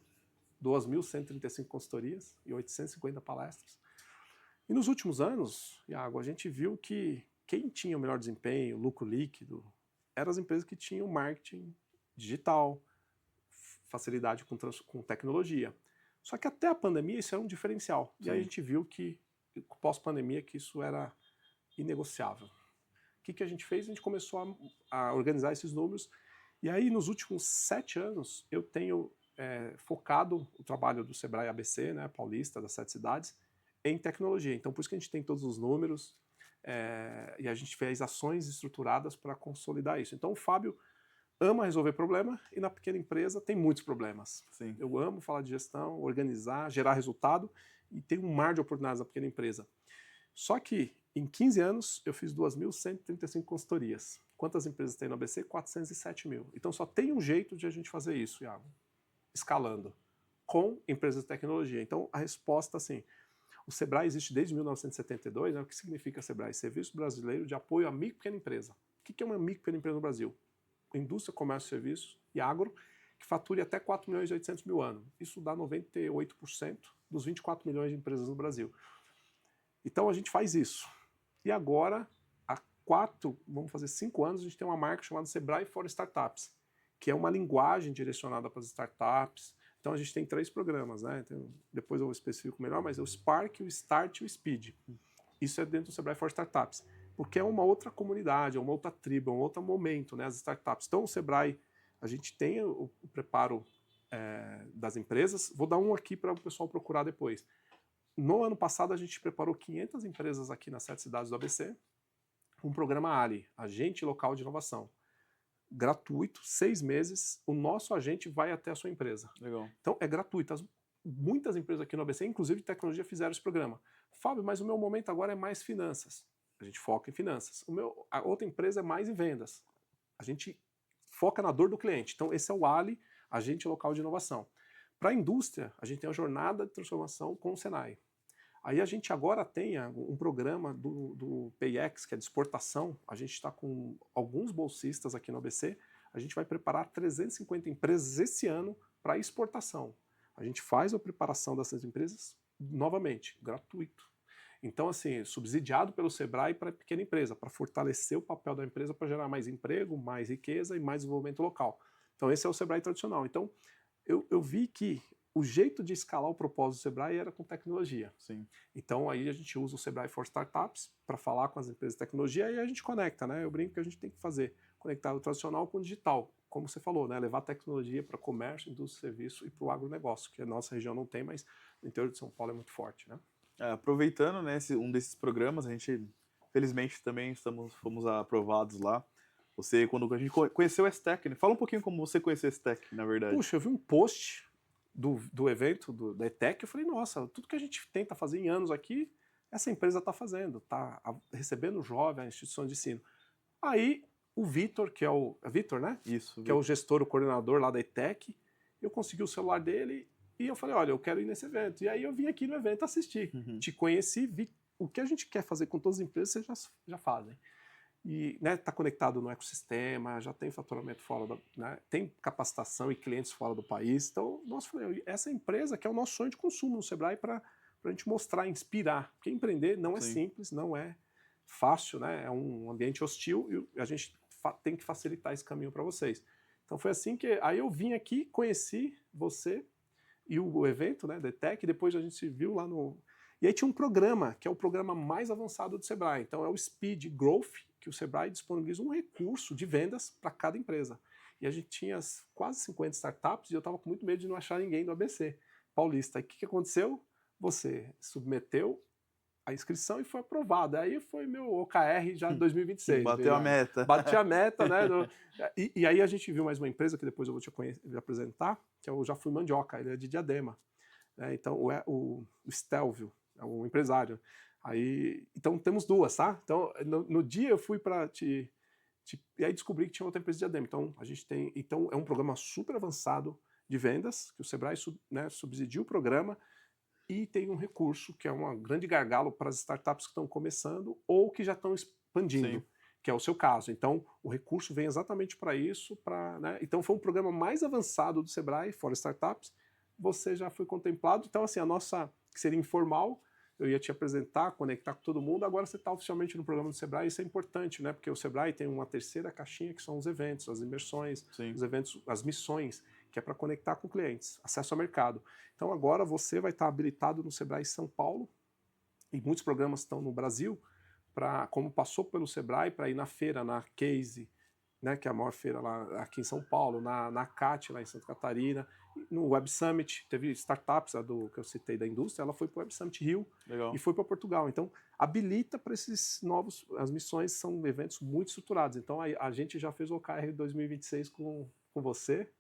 Speaker 2: 2.135 consultorias e 850 palestras. E nos últimos anos, Iago, a gente viu que quem tinha o melhor desempenho, lucro líquido, eram as empresas que tinham marketing digital, facilidade com tecnologia. Só que até a pandemia isso era um diferencial.
Speaker 1: Sim.
Speaker 2: E aí a gente viu que, pós-pandemia, que isso era inegociável. O que a gente fez? A gente começou a organizar esses números. E aí, nos últimos 7 anos, eu tenho focado o trabalho do Sebrae ABC, né, paulista, das 7 cidades, em tecnologia. Então, por isso que a gente tem todos os números e a gente fez ações estruturadas para consolidar isso. Então, o Fábio ama resolver problema e na pequena empresa tem muitos problemas.
Speaker 1: Sim.
Speaker 2: Eu amo falar de gestão, organizar, gerar resultado e tem um mar de oportunidades na pequena empresa. Só que, em 15 anos, eu fiz 2.135 consultorias. Quantas empresas tem no ABC? 407 mil. Então só tem um jeito de a gente fazer isso, Iago, escalando, com empresas de tecnologia. Então a resposta, assim, o Sebrae existe desde 1972, né? O que significa Sebrae? Serviço Brasileiro de Apoio à Micro e Pequena Empresa. O que é uma micro e pequena empresa no Brasil? Indústria, comércio, serviços e agro, que fature até 4 milhões e 800 mil ano. Isso dá 98% dos 24 milhões de empresas no Brasil. Então a gente faz isso. E agora, vamos fazer 5 anos, a gente tem uma marca chamada Sebrae for Startups, que é uma linguagem direcionada para as startups. Então a gente tem 3 programas, né? Depois eu especifico melhor, mas é o Spark, o Start e o Speed. Isso é dentro do Sebrae for Startups, porque é uma outra comunidade, é uma outra tribo, é um outro momento, né? As startups. Então o Sebrae, a gente tem o preparo das empresas. Vou dar um aqui para o pessoal procurar depois. No ano passado, a gente preparou 500 empresas aqui nas 7 cidades do ABC, um programa ALI, Agente Local de Inovação. Gratuito, 6 meses, o nosso agente vai até a sua empresa.
Speaker 1: Legal.
Speaker 2: Então, é gratuito. Muitas empresas aqui no ABC, inclusive de tecnologia, fizeram esse programa. Fábio, mas o meu momento agora é mais finanças. A gente foca em finanças. A outra empresa é mais em vendas. A gente foca na dor do cliente. Então, esse é o ALI, Agente Local de Inovação. Para a indústria, a gente tem a jornada de transformação com o Senai. Aí a gente agora tem um programa do PayEx, que é de exportação. A gente está com alguns bolsistas aqui no ABC. A gente vai preparar 350 empresas esse ano para exportação. A gente faz a preparação dessas empresas, novamente, gratuito. Então, assim, subsidiado pelo Sebrae para a pequena empresa, para fortalecer o papel da empresa, para gerar mais emprego, mais riqueza e mais desenvolvimento local. Então, esse é o Sebrae tradicional. Então, eu vi que o jeito de escalar o propósito do Sebrae era com tecnologia.
Speaker 1: Sim.
Speaker 2: Então aí a gente usa o Sebrae for Startups para falar com as empresas de tecnologia e a gente conecta, né? Eu brinco que a gente tem que fazer, conectar o tradicional com o digital, como você falou, né? Levar tecnologia para comércio, indústria, serviço e para o agronegócio, que a nossa região não tem, mas no interior de São Paulo é muito forte, né?
Speaker 1: Aproveitando, né, um desses programas, a gente, felizmente, também fomos aprovados lá. Você, quando a gente conheceu o STEC, né? Fala um pouquinho como você conheceu o STEC, na verdade.
Speaker 2: Puxa, eu vi um post do evento, da ETEC, eu falei, nossa, tudo que a gente tenta fazer em anos aqui, essa empresa está fazendo, está recebendo jovem, a instituição de ensino. Aí, o Vitor, que é o Vitor, né?
Speaker 1: Isso.
Speaker 2: Que é o gestor, o coordenador lá da ETEC, eu consegui o celular dele e eu falei, olha, eu quero ir nesse evento. E aí eu vim aqui no evento assistir.
Speaker 1: Uhum.
Speaker 2: Te conheci, vi o que a gente quer fazer com todas as empresas, vocês já fazem. E está conectado no ecossistema, já tem faturamento fora né, tem capacitação e clientes fora do país. Então, nós falamos, essa empresa que é o nosso sonho de consumo no Sebrae para a gente mostrar, inspirar. Porque empreender não é simples, não é fácil, né? É um ambiente hostil e a gente tem que facilitar esse caminho para vocês. Então foi assim que aí eu vim aqui, conheci você e o evento, né, da ETEC, e depois a gente se viu lá no... E aí tinha um programa, que é o programa mais avançado do Sebrae. Então é o Speed Growth, que o Sebrae disponibiliza um recurso de vendas para cada empresa. E a gente tinha quase 50 startups e eu estava com muito medo de não achar ninguém do ABC paulista. E o que aconteceu? Você submeteu a inscrição e foi aprovado. Aí foi meu OKR já em 2026.
Speaker 1: Bateu a meta.
Speaker 2: Bati a meta, né? E aí a gente viu mais uma empresa que depois eu vou te apresentar, que é o Já Fui Mandioca, ele é de Diadema. Né? Então o Stelvio é um empresário. Então temos 2, tá? Então no dia eu fui para e aí descobri que tinha outra empresa de Diadema. Então a gente tem, então é um programa super avançado de vendas que o Sebrae subsidia o programa e tem um recurso que é um grande gargalo para as startups que estão começando ou que já estão expandindo,
Speaker 1: Sim.
Speaker 2: que é o seu caso. Então o recurso vem exatamente para isso, né? Então foi um programa mais avançado do Sebrae, fora startups. Você já foi contemplado. Então assim a nossa que seria informal, eu ia te apresentar, conectar com todo mundo, agora você está oficialmente no programa do Sebrae, isso é importante, né? Porque o Sebrae tem uma terceira caixinha que são os eventos, as imersões,
Speaker 1: Sim.
Speaker 2: os eventos, as missões, que é para conectar com clientes, acesso ao mercado. Então agora você vai estar habilitado no Sebrae São Paulo, e muitos programas estão no Brasil, como passou pelo Sebrae, para ir na feira, na Case, né, que é a maior feira lá aqui em São Paulo, na CAT lá em Santa Catarina, no Web Summit, teve startups, que eu citei da indústria, ela foi para o Web Summit Rio.
Speaker 1: Legal.
Speaker 2: E foi para Portugal. Então, habilita para esses novos, as missões são eventos muito estruturados. Então, a gente já fez o OKR 2026 com você,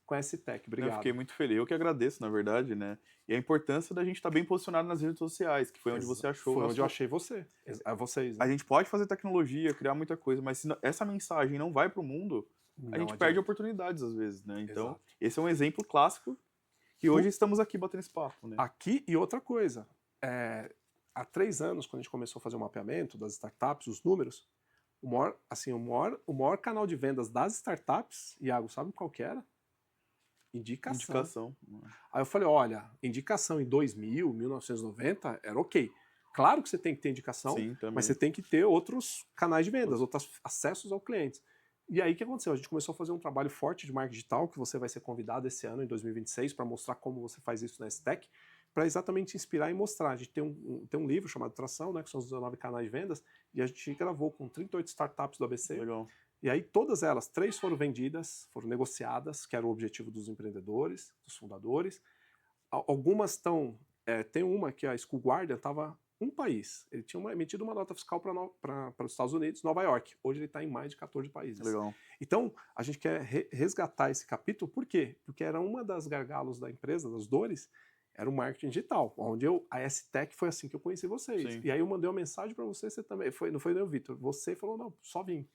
Speaker 2: com a S-Tech. Obrigado.
Speaker 1: Eu fiquei muito feliz. Eu que agradeço, na verdade, né? E a importância da gente estar bem posicionado nas redes sociais, que foi onde você achou.
Speaker 2: Foi onde eu achei você. Vocês. Né?
Speaker 1: A gente pode fazer tecnologia, criar muita coisa, mas se essa mensagem não vai para o mundo, a gente perde oportunidades às vezes, né? Então, exato. Esse é um exemplo clássico que hoje estamos aqui batendo esse papo, né?
Speaker 2: Aqui, e outra coisa, há 3 anos, quando a gente começou a fazer o mapeamento das startups, os números, o maior canal de vendas das startups, Iago, sabe qual que era? Indicação. Aí eu falei, olha, indicação em 2000, 1990, era ok. Claro que você tem que ter indicação, sim, mas você tem que ter outros canais de vendas, outros acessos ao cliente. E aí o que aconteceu? A gente começou a fazer um trabalho forte de marketing digital, que você vai ser convidado esse ano, em 2026, para mostrar como você faz isso na S-Tech, para exatamente inspirar e mostrar. A gente tem um livro chamado Tração, né, que são os 19 canais de vendas, e a gente gravou com 38 startups do ABC.
Speaker 1: Legal.
Speaker 2: E aí todas elas, 3 foram vendidas, foram negociadas, que era o objetivo dos empreendedores, dos fundadores. Algumas estão... tem uma que a School Guardian estava... um país. Ele tinha emitido uma nota fiscal para os Estados Unidos, Nova York. Hoje ele está em mais de 14 países.
Speaker 1: Legal.
Speaker 2: Então, a gente quer resgatar esse capítulo. Por quê? Porque era uma das gargalos da empresa, das dores, era o marketing digital, onde a S-Tech foi assim que eu conheci vocês. Sim. E aí eu mandei uma mensagem para você também. Não foi nem o Vitor. Você falou, não, só vim.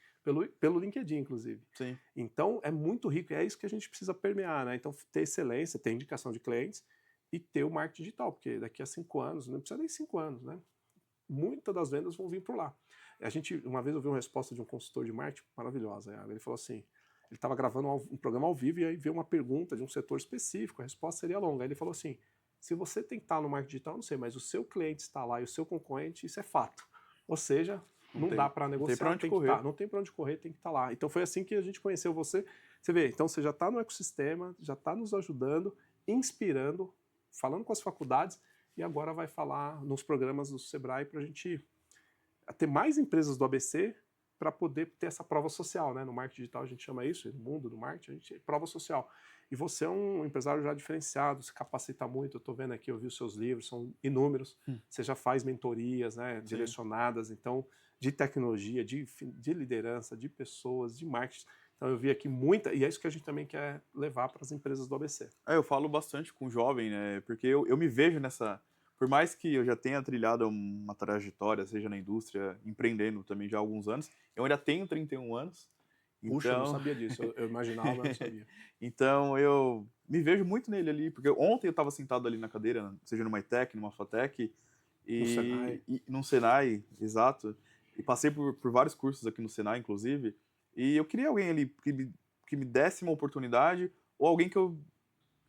Speaker 2: Pelo LinkedIn, inclusive.
Speaker 1: Sim.
Speaker 2: Então, é muito rico. E é isso que a gente precisa permear, né? Então, ter excelência, ter indicação de clientes, e ter o marketing digital, porque daqui a 5 anos, não precisa nem 5 anos, né? Muitas das vendas vão vir por lá. Uma vez eu vi uma resposta de um consultor de marketing maravilhosa. Ele falou assim, ele estava gravando um programa ao vivo e aí veio uma pergunta de um setor específico, a resposta seria longa. Aí ele falou assim, se você tem que estar no marketing digital, não sei, mas o seu cliente está lá e o seu concorrente, isso é fato. Ou seja, não dá para negociar, não tem para onde correr, tem que estar lá. Então foi assim que a gente conheceu você. Você vê, então você já está no ecossistema, já está nos ajudando, inspirando, falando com as faculdades, e agora vai falar nos programas do Sebrae para a gente ter mais empresas do ABC para poder ter essa prova social, né? No marketing digital a gente chama isso, no mundo do marketing, a gente prova social. E você é um empresário já diferenciado, se capacita muito, eu estou vendo aqui, eu vi os seus livros, são inúmeros, você já faz mentorias, né, direcionadas, então, de tecnologia, de liderança, de pessoas, de marketing. Então eu vi aqui muita, e é isso que a gente também quer levar para as empresas do ABC.
Speaker 1: Eu falo bastante com o jovem, né? Porque eu me vejo nessa... Por mais que eu já tenha trilhado uma trajetória, seja na indústria, empreendendo também já há alguns anos, eu ainda tenho 31 anos.
Speaker 2: Puxa, eu não sabia disso. Eu imaginava, mas não sabia.
Speaker 1: Então eu me vejo muito nele ali, porque ontem eu estava sentado ali na cadeira, seja numa ETEC, numa FATEC, num Senai, exato. E passei por vários cursos aqui no Senai, inclusive. E eu queria alguém ali que me desse uma oportunidade, ou alguém que eu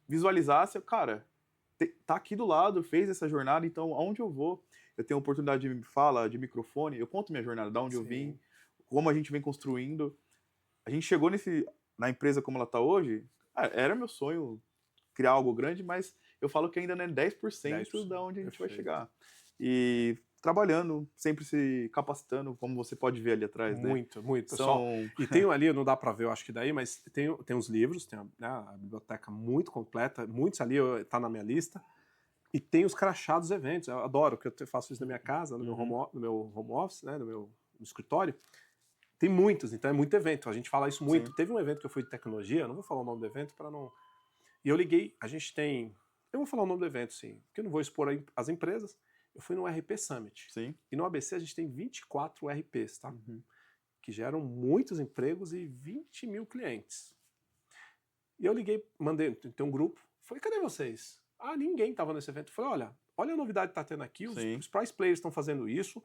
Speaker 1: visualizasse, cara, tá aqui do lado, fez essa jornada, então aonde eu vou? Eu tenho a oportunidade de fala, de microfone, eu conto minha jornada, de onde eu vim, como a gente vem construindo. A gente chegou na empresa como ela está hoje, era meu sonho criar algo grande, mas eu falo que ainda não é 10% da onde a gente vai chegar. E trabalhando, sempre se capacitando, como você pode ver ali atrás.
Speaker 2: Muito, muito. Pessoal, e tem ali, não dá para ver, eu acho que daí, mas tem os livros, tem a biblioteca muito completa, muitos ali tá na minha lista, e tem os crachados eventos. Eu adoro, porque eu faço isso na minha casa, no meu home office, né, no escritório. Tem muitos, então é muito evento, a gente fala isso muito. Sim. Teve um evento que eu fui de tecnologia, não vou falar o nome do evento para não... E eu liguei, a gente tem... Eu vou falar o nome do evento, sim, porque eu não vou expor as empresas. Eu fui no RP Summit.
Speaker 1: Sim.
Speaker 2: E no ABC a gente tem 24 RPs, tá? Que geram muitos empregos e 20 mil clientes. E eu liguei, mandei, tem um grupo, falei, cadê vocês? Ah, ninguém estava nesse evento. Eu falei, olha a novidade que está tendo aqui, os price players estão fazendo isso,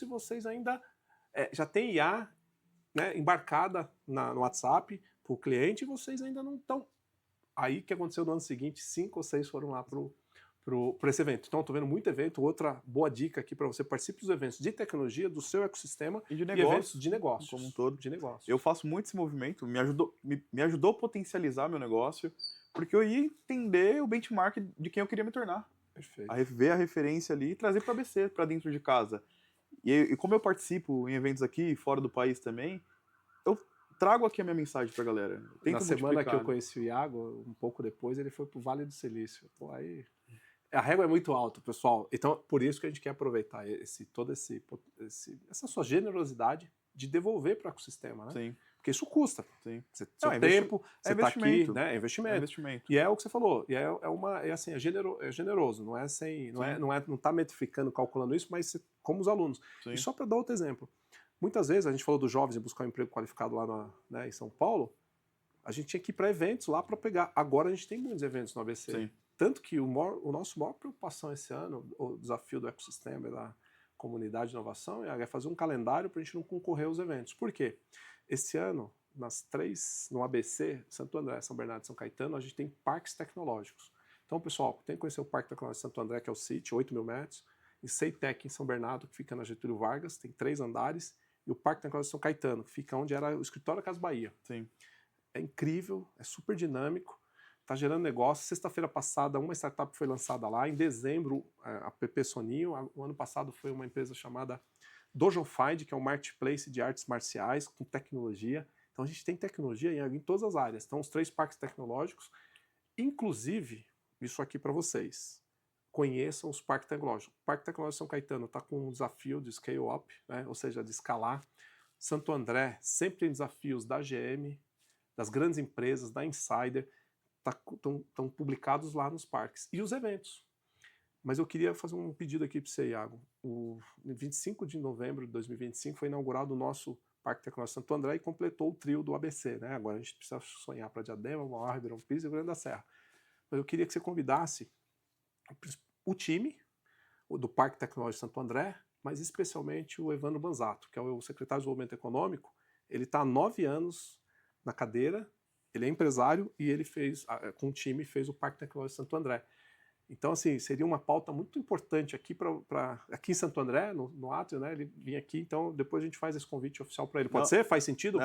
Speaker 2: e vocês ainda já tem IA, né, embarcada no WhatsApp para o cliente, e vocês ainda não estão. Aí o que aconteceu no ano seguinte, 5 ou 6 foram lá pro para esse evento. Então, estou vendo muito evento. Outra boa dica aqui para você: participe dos eventos de tecnologia do seu ecossistema
Speaker 1: E de
Speaker 2: e eventos de
Speaker 1: negócio,
Speaker 2: negócios.
Speaker 1: como um todo.
Speaker 2: De negócios.
Speaker 1: Eu faço muito esse movimento, me ajudou a potencializar meu negócio, porque eu ia entender o benchmark de quem eu queria me tornar.
Speaker 2: Perfeito.
Speaker 1: Ver a referência ali e trazer para a ABC, para dentro de casa. E como eu participo em eventos aqui, fora do país também, eu trago aqui a minha mensagem para a galera.
Speaker 2: Na semana que eu conheci o Iago, um pouco depois, ele foi para o Vale do Silício. Pô, aí a régua é muito alta, pessoal. Então, por isso que a gente quer aproveitar essa sua generosidade de devolver para o ecossistema, né?
Speaker 1: Sim.
Speaker 2: Porque isso custa.
Speaker 1: Sim.
Speaker 2: Seu tempo, você está aqui, né? É
Speaker 1: investimento.
Speaker 2: investimento. E é o que você falou. E é generoso. Não é não está metrificando, calculando isso, mas como os alunos.
Speaker 1: Sim.
Speaker 2: E só para dar outro exemplo. Muitas vezes a gente falou dos jovens e buscar um emprego qualificado lá em São Paulo. A gente tinha que ir para eventos lá para pegar. Agora a gente tem muitos eventos no ABC.
Speaker 1: Sim.
Speaker 2: Tanto que o nosso maior preocupação esse ano, o desafio do ecossistema e da comunidade de inovação, é fazer um calendário para a gente não concorrer aos eventos. Por quê? Esse ano, no ABC, Santo André, São Bernardo e São Caetano, a gente tem parques tecnológicos. Então, pessoal, tem que conhecer o Parque Tecnológico de Santo André, que é o CIT, 8.000 metros, e Ceitec em São Bernardo, que fica na Getúlio Vargas, tem 3 andares, e o Parque Tecnológico de São Caetano, que fica onde era o escritório da Casa Bahia.
Speaker 1: Sim.
Speaker 2: É incrível, é super dinâmico, está gerando negócio. Sexta-feira passada, uma startup foi lançada lá. Em dezembro, a PP Soninho. O ano passado foi uma empresa chamada Dojo Find, que é um marketplace de artes marciais com tecnologia. Então a gente tem tecnologia em todas as áreas. Então os 3 parques tecnológicos, inclusive, isso aqui para vocês, conheçam os parques tecnológicos. O Parque Tecnológico São Caetano está com um desafio de scale up, né? Ou seja, de escalar. Santo André sempre tem desafios da GM, das grandes empresas, da Insider, estão publicados lá nos parques. E os eventos. Mas eu queria fazer um pedido aqui para você, Iago. O 25 de novembro de 2025 foi inaugurado o nosso Parque Tecnológico Santo André e completou o trio do ABC, né? Agora a gente precisa sonhar para Diadema, Mauá, Ribeirão Pires e Rio Grande da Serra. Mas eu queria que você convidasse o time do Parque Tecnológico Santo André, mas especialmente o Evandro Banzato, que é o secretário de Desenvolvimento Econômico. Ele está há 9 anos na cadeira, ele é empresário e ele com o time, fez o Parque Tecnológico Santo André. Então, assim, seria uma pauta muito importante aqui aqui em Santo André, no Átrio, né? Ele vinha aqui, então depois a gente faz esse convite oficial para ele. Pode ser? Faz sentido?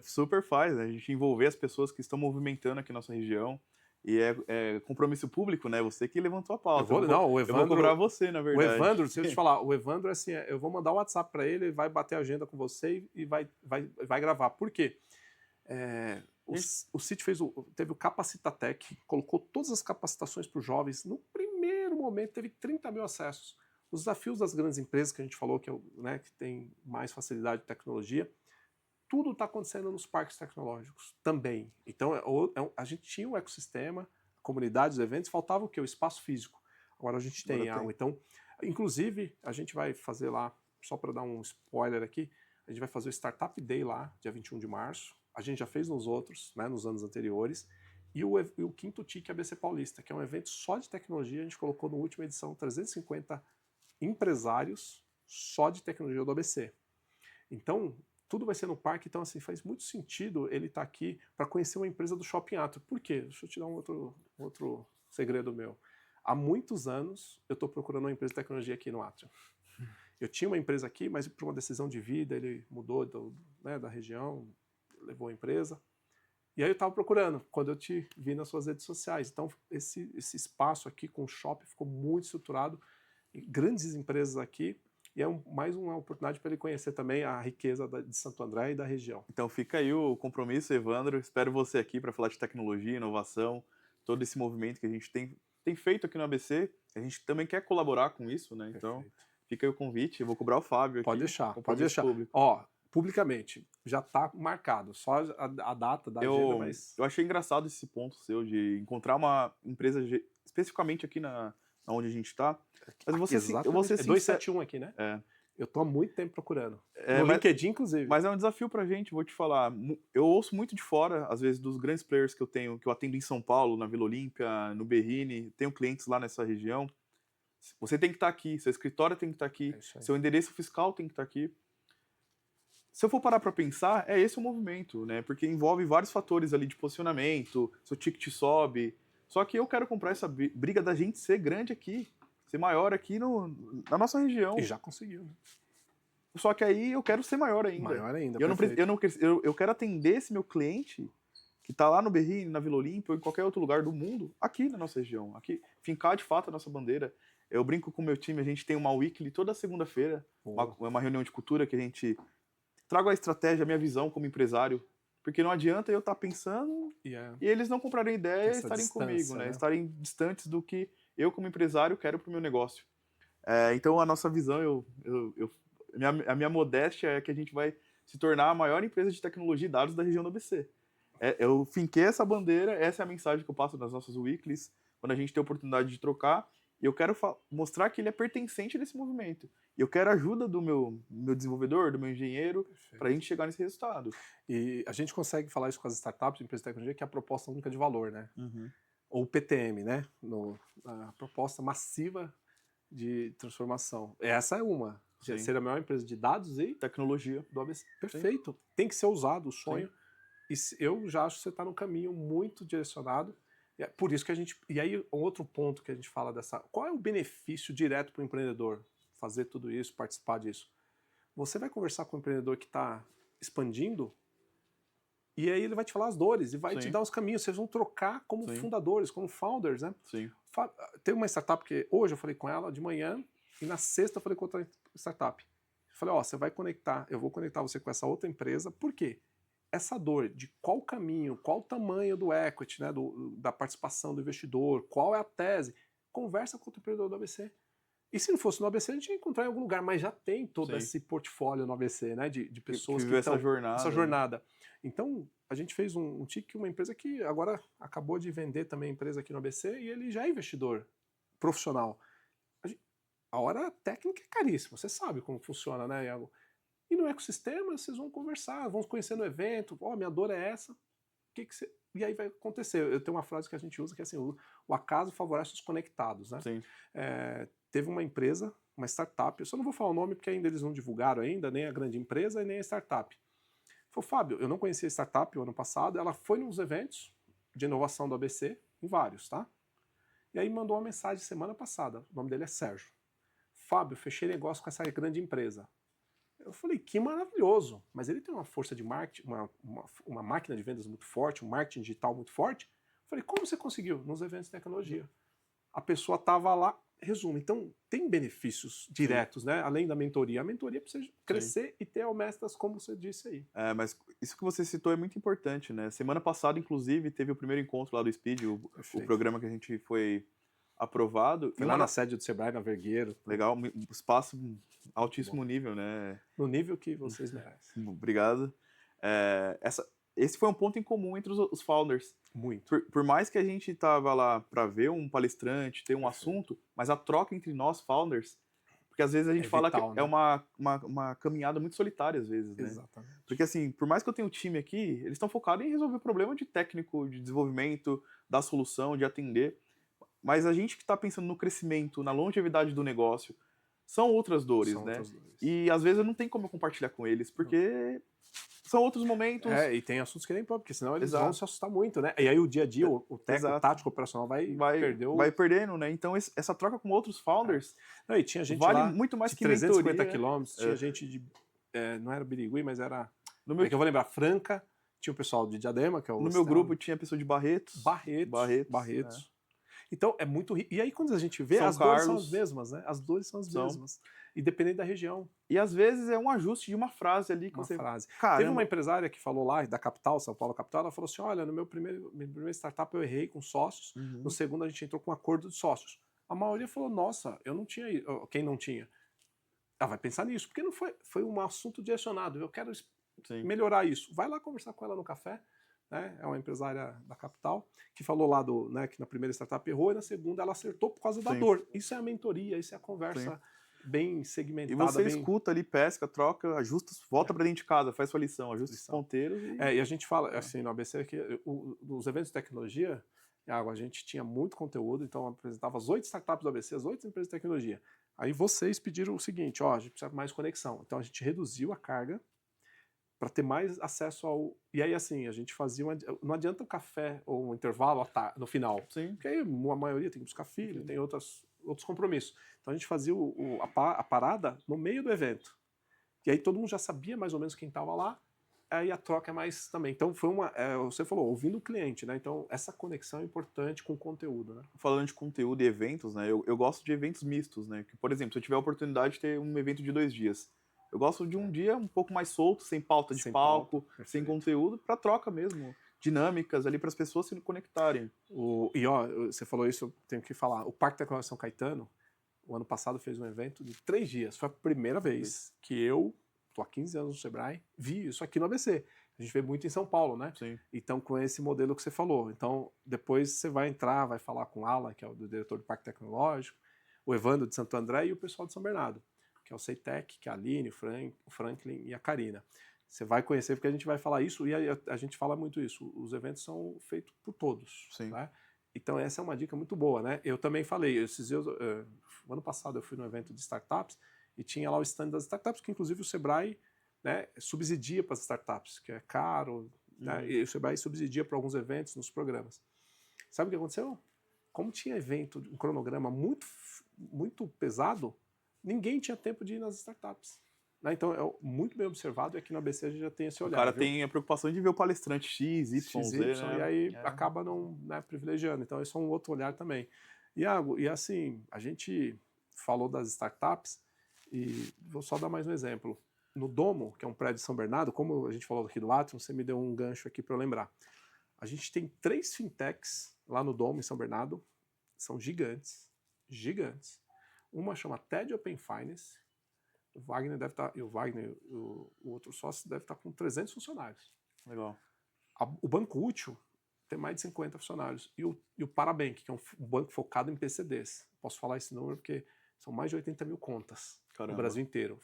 Speaker 1: Super faz, né? A gente envolver as pessoas que estão movimentando aqui na nossa região. E é compromisso público, né? Você que levantou a pauta. Eu vou cobrar você, na verdade.
Speaker 2: O Evandro, se eu te falar, o Evandro, assim, eu vou mandar o WhatsApp para ele vai bater a agenda com você e vai gravar. Por quê? O CIT teve o Capacitatec, colocou todas as capacitações para os jovens. No primeiro momento, teve 30 mil acessos. Os desafios das grandes empresas que a gente falou, que tem mais facilidade de tecnologia, tudo está acontecendo nos parques tecnológicos também. Então, a gente tinha um ecossistema, comunidades, eventos, faltava o quê? O espaço físico. Agora a gente tem algo. Então, inclusive, a gente vai fazer lá, só para dar um spoiler aqui, a gente vai fazer o Startup Day lá, dia 21 de março. A gente já fez nos outros, né, nos anos anteriores. E o quinto TIC ABC Paulista, que é um evento só de tecnologia. A gente colocou na última edição 350 empresários só de tecnologia do ABC. Então, tudo vai ser no parque. Então, assim, faz muito sentido ele estar aqui para conhecer uma empresa do Shopping Átrio. Por quê? Deixa eu te dar um outro segredo meu. Há muitos anos eu estou procurando uma empresa de tecnologia aqui no Átrio. Eu tinha uma empresa aqui, mas por uma decisão de vida, ele mudou da região, levou a empresa. E aí eu estava procurando, quando eu te vi nas suas redes sociais. Então, esse espaço aqui com o shopping ficou muito estruturado, grandes empresas aqui, e é mais uma oportunidade para ele conhecer também a riqueza de Santo André e da região.
Speaker 1: Então fica aí o compromisso, Evandro. Espero você aqui para falar de tecnologia, inovação, todo esse movimento que a gente tem feito aqui no ABC. A gente também quer colaborar com isso, né? Então, perfeito. Fica aí o convite. Eu vou cobrar o Fábio aqui.
Speaker 2: Pode deixar. Público. Ó, publicamente, já está marcado, só a data da agenda, mas...
Speaker 1: Eu achei engraçado esse ponto seu de encontrar uma empresa especificamente aqui onde a gente está. Mas
Speaker 2: eu vou ser sincero, 271 aqui, né? Eu estou há muito tempo procurando. No LinkedIn, inclusive.
Speaker 1: Mas é um desafio pra gente, vou te falar. Eu ouço muito de fora, às vezes, dos grandes players que eu atendo em São Paulo, na Vila Olímpia, no Berrini, tenho clientes lá nessa região. Você tem que estar aqui, seu escritório tem que estar aqui, seu endereço fiscal tem que estar aqui. Se eu for parar para pensar, esse o movimento, né? Porque envolve vários fatores ali de posicionamento, seu ticket sobe, Só que eu quero comprar essa briga da gente ser grande aqui, ser maior aqui na nossa região.
Speaker 2: E já conseguiu, né?
Speaker 1: Só que aí eu quero ser maior ainda.
Speaker 2: Maior ainda,
Speaker 1: eu quero atender esse meu cliente que está lá no Berrini, na Vila Olímpia ou em qualquer outro lugar do mundo, aqui na nossa região. Aqui, fincar de fato a nossa bandeira. Eu brinco com o meu time, a gente tem uma weekly toda segunda-feira, uma reunião de cultura que a gente trago a estratégia, a minha visão como empresário. Porque não adianta eu estar pensando e eles não comprarem ideia e estarem comigo, né? Estarem distantes do que eu, como empresário, quero para o meu negócio. Então, a nossa visão, a minha modéstia é que a gente vai se tornar a maior empresa de tecnologia e dados da região do ABC. Eu finquei essa bandeira, essa é a mensagem que eu passo nas nossas weeklies, quando a gente tem a oportunidade de trocar, e eu quero mostrar que ele é pertencente desse movimento. E eu quero a ajuda do meu desenvolvedor, do meu engenheiro, para a gente chegar nesse resultado.
Speaker 2: E a gente consegue falar isso com as startups, empresas de tecnologia, que é a proposta única de valor, né?
Speaker 1: Uhum.
Speaker 2: Ou PTM, né? A proposta massiva de transformação. Essa é uma.
Speaker 1: Sim.
Speaker 2: Ser a maior empresa de dados e
Speaker 1: tecnologia
Speaker 2: do ABC. Perfeito. Sim. Tem que ser usado o sonho. Sim. E eu já acho que você está num caminho muito direcionado. Por isso que a gente... E aí, um outro ponto que a gente fala dessa... Qual é o benefício direto para o empreendedor fazer tudo isso, participar disso? Você vai conversar com o empreendedor que está expandindo e aí ele vai te falar as dores e vai te dar os caminhos. Vocês vão trocar como fundadores, como founders, né?
Speaker 1: Sim.
Speaker 2: Tem uma startup que hoje eu falei com ela de manhã e na sexta eu falei com outra startup. Eu falei, você vai conectar, eu vou conectar você com essa outra empresa. Por quê? Essa dor de qual caminho, qual o tamanho do equity, né, da participação do investidor, qual é a tese, conversa com o empreendedor do ABC. E se não fosse no ABC, a gente ia encontrar em algum lugar, mas já tem todo esse portfólio no ABC, né, de pessoas que estão... Essa jornada. Né? Então, a gente fez um TIC, uma empresa que agora acabou de vender também a empresa aqui no ABC e ele já é investidor profissional. A hora técnica é caríssima, você sabe como funciona, né, Iago? E no ecossistema, vocês vão conversar, vão se conhecer no evento, minha dor é essa, e aí vai acontecer. Eu tenho uma frase que a gente usa que é assim, o acaso favorece os conectados, né?
Speaker 1: Sim.
Speaker 2: Teve uma empresa, uma startup, eu só não vou falar o nome porque ainda eles não divulgaram ainda, nem a grande empresa e nem a startup. Falei, Fábio, eu não conhecia a startup o ano passado, ela foi nos eventos de inovação do ABC, em vários, tá? E aí mandou uma mensagem semana passada, o nome dele é Sérgio. Fábio, fechei negócio com essa grande empresa. Eu falei, que maravilhoso, mas ele tem uma força de marketing, uma máquina de vendas muito forte, um marketing digital muito forte. Eu falei, como você conseguiu? Nos eventos de tecnologia. A pessoa estava lá, resumo. Então, tem benefícios diretos, né? Além da mentoria. A mentoria precisa crescer e ter almestras, como você disse aí.
Speaker 1: Mas isso que você citou é muito importante, né? Semana passada, inclusive, teve o primeiro encontro lá do Speed, o programa que a gente foi aprovado.
Speaker 2: Foi lá na sede do Sebrae, na Vergueiro.
Speaker 1: Legal, espaço altíssimo nível, né?
Speaker 2: No nível que vocês merecem.
Speaker 1: Obrigado. Esse foi um ponto em comum entre os founders.
Speaker 2: Muito.
Speaker 1: Por mais que a gente estava lá para ver um palestrante, ter um assunto, mas a troca entre nós founders, porque às vezes a gente fala vital, que né? É uma caminhada muito solitária às vezes, né?
Speaker 2: Exatamente.
Speaker 1: Porque assim, por mais que eu tenha um time aqui, eles estão focados em resolver o problema de técnico, de desenvolvimento, da solução, de atender. Mas a gente que está pensando no crescimento, na longevidade do negócio, são outras dores, né? Outras dores. E às vezes eu não tenho como eu compartilhar com eles, porque são outros momentos.
Speaker 2: E tem assuntos que nem pode, porque senão eles vão se assustar muito, né? E aí o dia a dia, o tático operacional vai perder o...
Speaker 1: Vai perdendo, né? Então essa troca com outros founders
Speaker 2: Não, e tinha gente
Speaker 1: vale
Speaker 2: lá
Speaker 1: muito mais
Speaker 2: de
Speaker 1: que
Speaker 2: 350
Speaker 1: mentoria.
Speaker 2: quilômetros, tinha gente de... não era Birigui, mas era...
Speaker 1: que
Speaker 2: eu vou lembrar, Franca, tinha o pessoal de Diadema, que é o...
Speaker 1: No meu grupo tinha a pessoa de Barretos.
Speaker 2: Barretos. Então, é muito rico. E aí, quando a gente vê, as dores são as mesmas, né? As dores são as mesmas. E dependendo da região.
Speaker 1: E às vezes é um ajuste de uma frase ali que você...
Speaker 2: Frase. Teve uma empresária que falou lá, da capital, São Paulo capital, ela falou assim, olha, no minha primeira startup eu errei com sócios, no segundo a gente entrou com um acordo de sócios. A maioria falou, nossa, eu não tinha... Quem não tinha? Ela vai pensar nisso, porque não foi um assunto direcionado. Eu quero melhorar isso. Vai lá conversar com ela no café. Né? É uma empresária da capital, que falou lá que na primeira startup errou e na segunda ela acertou por causa da dor. Isso é a mentoria, isso é a conversa bem segmentada.
Speaker 1: E você escuta ali, pesca, troca, ajusta, volta para dentro de casa, faz sua lição, ajusta os ponteiros.
Speaker 2: E a gente fala, assim, no ABC, que nos eventos de tecnologia, a gente tinha muito conteúdo, então apresentava as 8 startups do ABC, as 8 empresas de tecnologia. Aí vocês pediram o seguinte, a gente precisa mais conexão. Então a gente reduziu a carga para ter mais acesso ao... E aí, assim, a gente fazia... Não adianta o café ou um intervalo no final.
Speaker 1: Sim.
Speaker 2: Porque aí a maioria tem que buscar filho, tem outros compromissos. Então a gente fazia a parada no meio do evento. E aí todo mundo já sabia mais ou menos quem estava lá, aí a troca é mais também. Então foi você falou, ouvindo o cliente, né? Então essa conexão é importante com o conteúdo, né?
Speaker 1: Falando de conteúdo e eventos, né? Eu gosto de eventos mistos, né? Que, por exemplo, se eu tiver a oportunidade de ter um evento de 2 dias, eu gosto de um dia um pouco mais solto, sem pauta de palco, sem conteúdo, para troca mesmo. Dinâmicas ali para as pessoas se conectarem.
Speaker 2: Você falou isso, eu tenho que falar. O Parque Tecnológico São Caetano, o ano passado, fez um evento de 3 dias. Foi a primeira vez que eu, estou há 15 anos no Sebrae, vi isso aqui no ABC. A gente vê muito em São Paulo, né?
Speaker 1: Sim.
Speaker 2: Então, com esse modelo que você falou. Então, depois você vai entrar, vai falar com o Alan, que é o diretor do Parque Tecnológico, o Evandro de Santo André e o pessoal de São Bernardo, que é o Ceitec, que é a Aline, o Franklin e a Karina. Você vai conhecer, porque a gente vai falar isso, e a gente fala muito isso. Os eventos são feitos por todos.
Speaker 1: Sim.
Speaker 2: Né? Então, essa é uma dica muito boa, né? Eu também falei, ano passado eu fui no evento de startups, e tinha lá o stand das startups, que inclusive o Sebrae, né, subsidia para as startups, que é caro, né? E o Sebrae subsidia para alguns eventos nos programas. Sabe o que aconteceu? Como tinha evento, um cronograma muito pesado, ninguém tinha tempo de ir nas startups. Né? Então, é muito bem observado, e aqui na ABC a gente já tem esse olhar.
Speaker 1: O cara tem a preocupação de ver o palestrante X, Y, Z, né?
Speaker 2: E aí acaba não, né, privilegiando. Então, esse é um outro olhar também. Iago, e assim, a gente falou das startups, e vou só dar mais um exemplo. No Domo, que é um prédio de São Bernardo, como a gente falou aqui do Atrium, você me deu um gancho aqui para eu lembrar. A gente tem 3 fintechs lá no Domo, em São Bernardo, são gigantes. Uma chama TED Open Finance, o Wagner deve estar, o outro sócio deve estar com 300 funcionários.
Speaker 1: Legal.
Speaker 2: O Banco Útil tem mais de 50 funcionários. E o Parabank, que é um banco focado em PCDs. Posso falar esse número porque são mais de 80 mil contas.
Speaker 1: Caramba.
Speaker 2: No Brasil inteiro.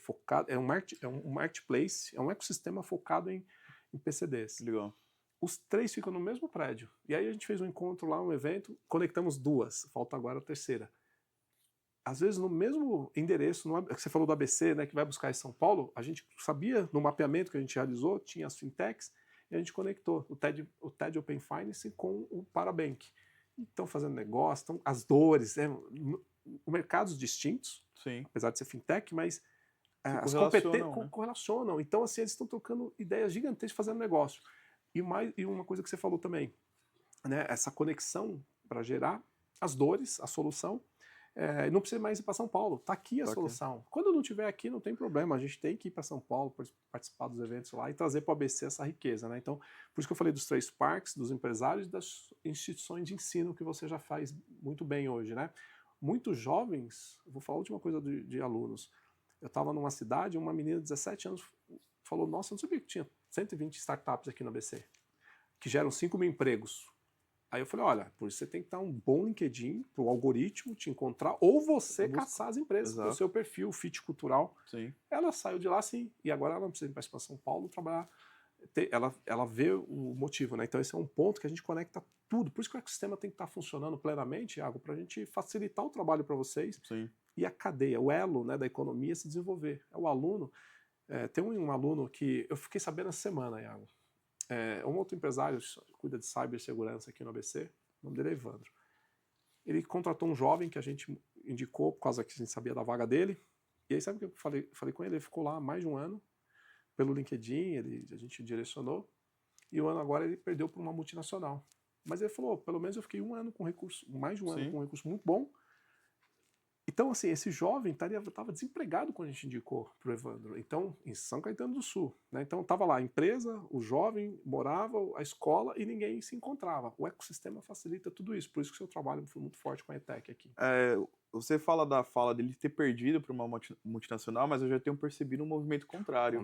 Speaker 2: É um marketplace, é um ecossistema focado em PCDs.
Speaker 1: Legal.
Speaker 2: Os 3 ficam no mesmo prédio. E aí a gente fez um encontro lá, um evento, conectamos 2, falta agora a terceira. Às vezes no mesmo endereço, você falou do ABC, né, que vai buscar em São Paulo, a gente sabia, no mapeamento que a gente realizou, tinha as fintechs, e a gente conectou o TED Open Finance com o Parabank. Estão fazendo negócio, as dores, mercados distintos,
Speaker 1: Sim.
Speaker 2: apesar de ser fintech, mas as
Speaker 1: competências
Speaker 2: correlacionam. Então, assim, eles estão trocando ideias gigantescas fazendo negócio. E uma coisa que você falou também, né, essa conexão para gerar as dores, a solução. Não precisa mais ir para São Paulo, está aqui a solução. Quando não estiver aqui, não tem problema, a gente tem que ir para São Paulo, participar dos eventos lá e trazer para o ABC essa riqueza. Né? Então, por isso que eu falei dos 3 parques, dos empresários e das instituições de ensino que você já faz muito bem hoje. Né? Muitos jovens, vou falar a última coisa de alunos, eu estava numa cidade, uma menina de 17 anos falou, nossa, eu não sabia que tinha 120 startups aqui no ABC, que geram 5 mil empregos. Aí eu falei, olha, por isso você tem que dar um bom LinkedIn para o algoritmo te encontrar, ou você caçar as empresas, o seu perfil, o fit cultural.
Speaker 1: Sim.
Speaker 2: Ela saiu de lá, sim, e agora ela não precisa ir para São Paulo trabalhar. Ela vê o motivo, né? Então esse é um ponto que a gente conecta tudo. Por isso que o ecossistema tem que estar funcionando plenamente, Iago, para a gente facilitar o trabalho para vocês.
Speaker 1: Sim.
Speaker 2: E a cadeia, o elo, né, da economia se desenvolver. É o aluno. Tem um aluno que eu fiquei sabendo essa semana, Iago. Um outro empresário cuida de cibersegurança aqui no ABC, o nome dele é Evandro. Ele contratou um jovem que a gente indicou por causa que a gente sabia da vaga dele. E aí, sabe o que eu falei com ele? Ele ficou lá mais de um ano, pelo LinkedIn, a gente direcionou. E o ano agora ele perdeu para uma multinacional. Mas ele falou, pelo menos eu fiquei mais de um ano com um recurso muito bom. Então, assim, esse jovem estava desempregado quando a gente indicou para o Evandro. Então, em São Caetano do Sul. Né? Então, estava lá a empresa, o jovem morava, a escola e ninguém se encontrava. O ecossistema facilita tudo isso. Por isso que o seu trabalho foi muito forte com a ETEC aqui.
Speaker 1: Você fala da fala dele ter perdido para uma multinacional, mas eu já tenho percebido um movimento contrário.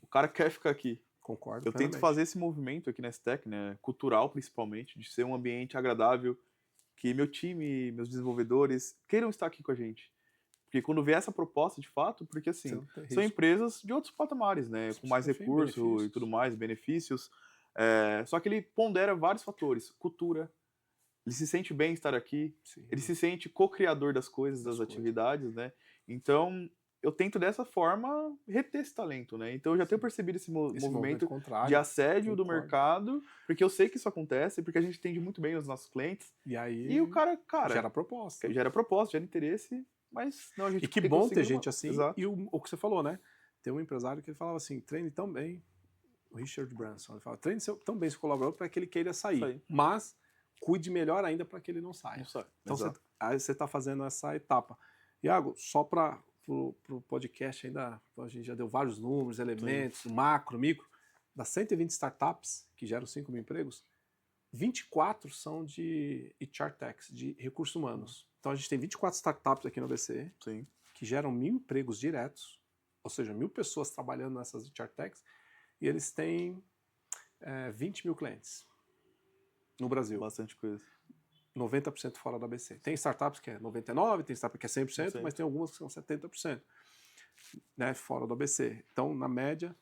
Speaker 1: O cara quer ficar aqui.
Speaker 2: Concordo.
Speaker 1: Eu tento fazer esse movimento aqui na STEC, né, cultural principalmente, de ser um ambiente agradável, que meu time, meus desenvolvedores queiram estar aqui com a gente. Porque quando vê essa proposta, de fato, porque assim, são empresas de outros patamares, né, com mais recurso e tudo mais, benefícios, só que ele pondera vários fatores, cultura, ele se sente bem em estar aqui, ele se sente co-criador das coisas, das atividades, né, então eu tento dessa forma reter esse talento, né? Então eu já tenho percebido esse movimento
Speaker 2: contrário,
Speaker 1: de assédio do
Speaker 2: concordo.
Speaker 1: mercado, porque eu sei que isso acontece, porque a gente entende muito bem os nossos clientes.
Speaker 2: E aí
Speaker 1: E o cara,
Speaker 2: gera proposta.
Speaker 1: gera proposta, gera interesse, mas não, a gente
Speaker 2: E que
Speaker 1: tem
Speaker 2: bom
Speaker 1: conseguido
Speaker 2: ter gente assim.
Speaker 1: Exato.
Speaker 2: E o que você falou, né? Tem um empresário que ele falava assim, treine tão bem, o Richard Branson, ele fala, treine tão bem seu colaborador para que ele queira sair, mas cuide melhor ainda para que ele não saia. Então você está fazendo essa etapa. Iago, só para o podcast ainda, a gente já deu vários números, elementos, macro, micro, das 120 startups que geram 5 mil empregos, 24 são de HR Techs, de recursos humanos. Então a gente tem 24 startups aqui no ABC que geram 1.000 empregos diretos, ou seja, 1.000 pessoas trabalhando nessas HR Techs, e eles têm 20 mil clientes no Brasil.
Speaker 1: Bastante coisa.
Speaker 2: 90% fora da ABC. Tem startups que é 99%, tem startups que é 100%, mas tem algumas que são 70%, né, fora do ABC. Então, na média,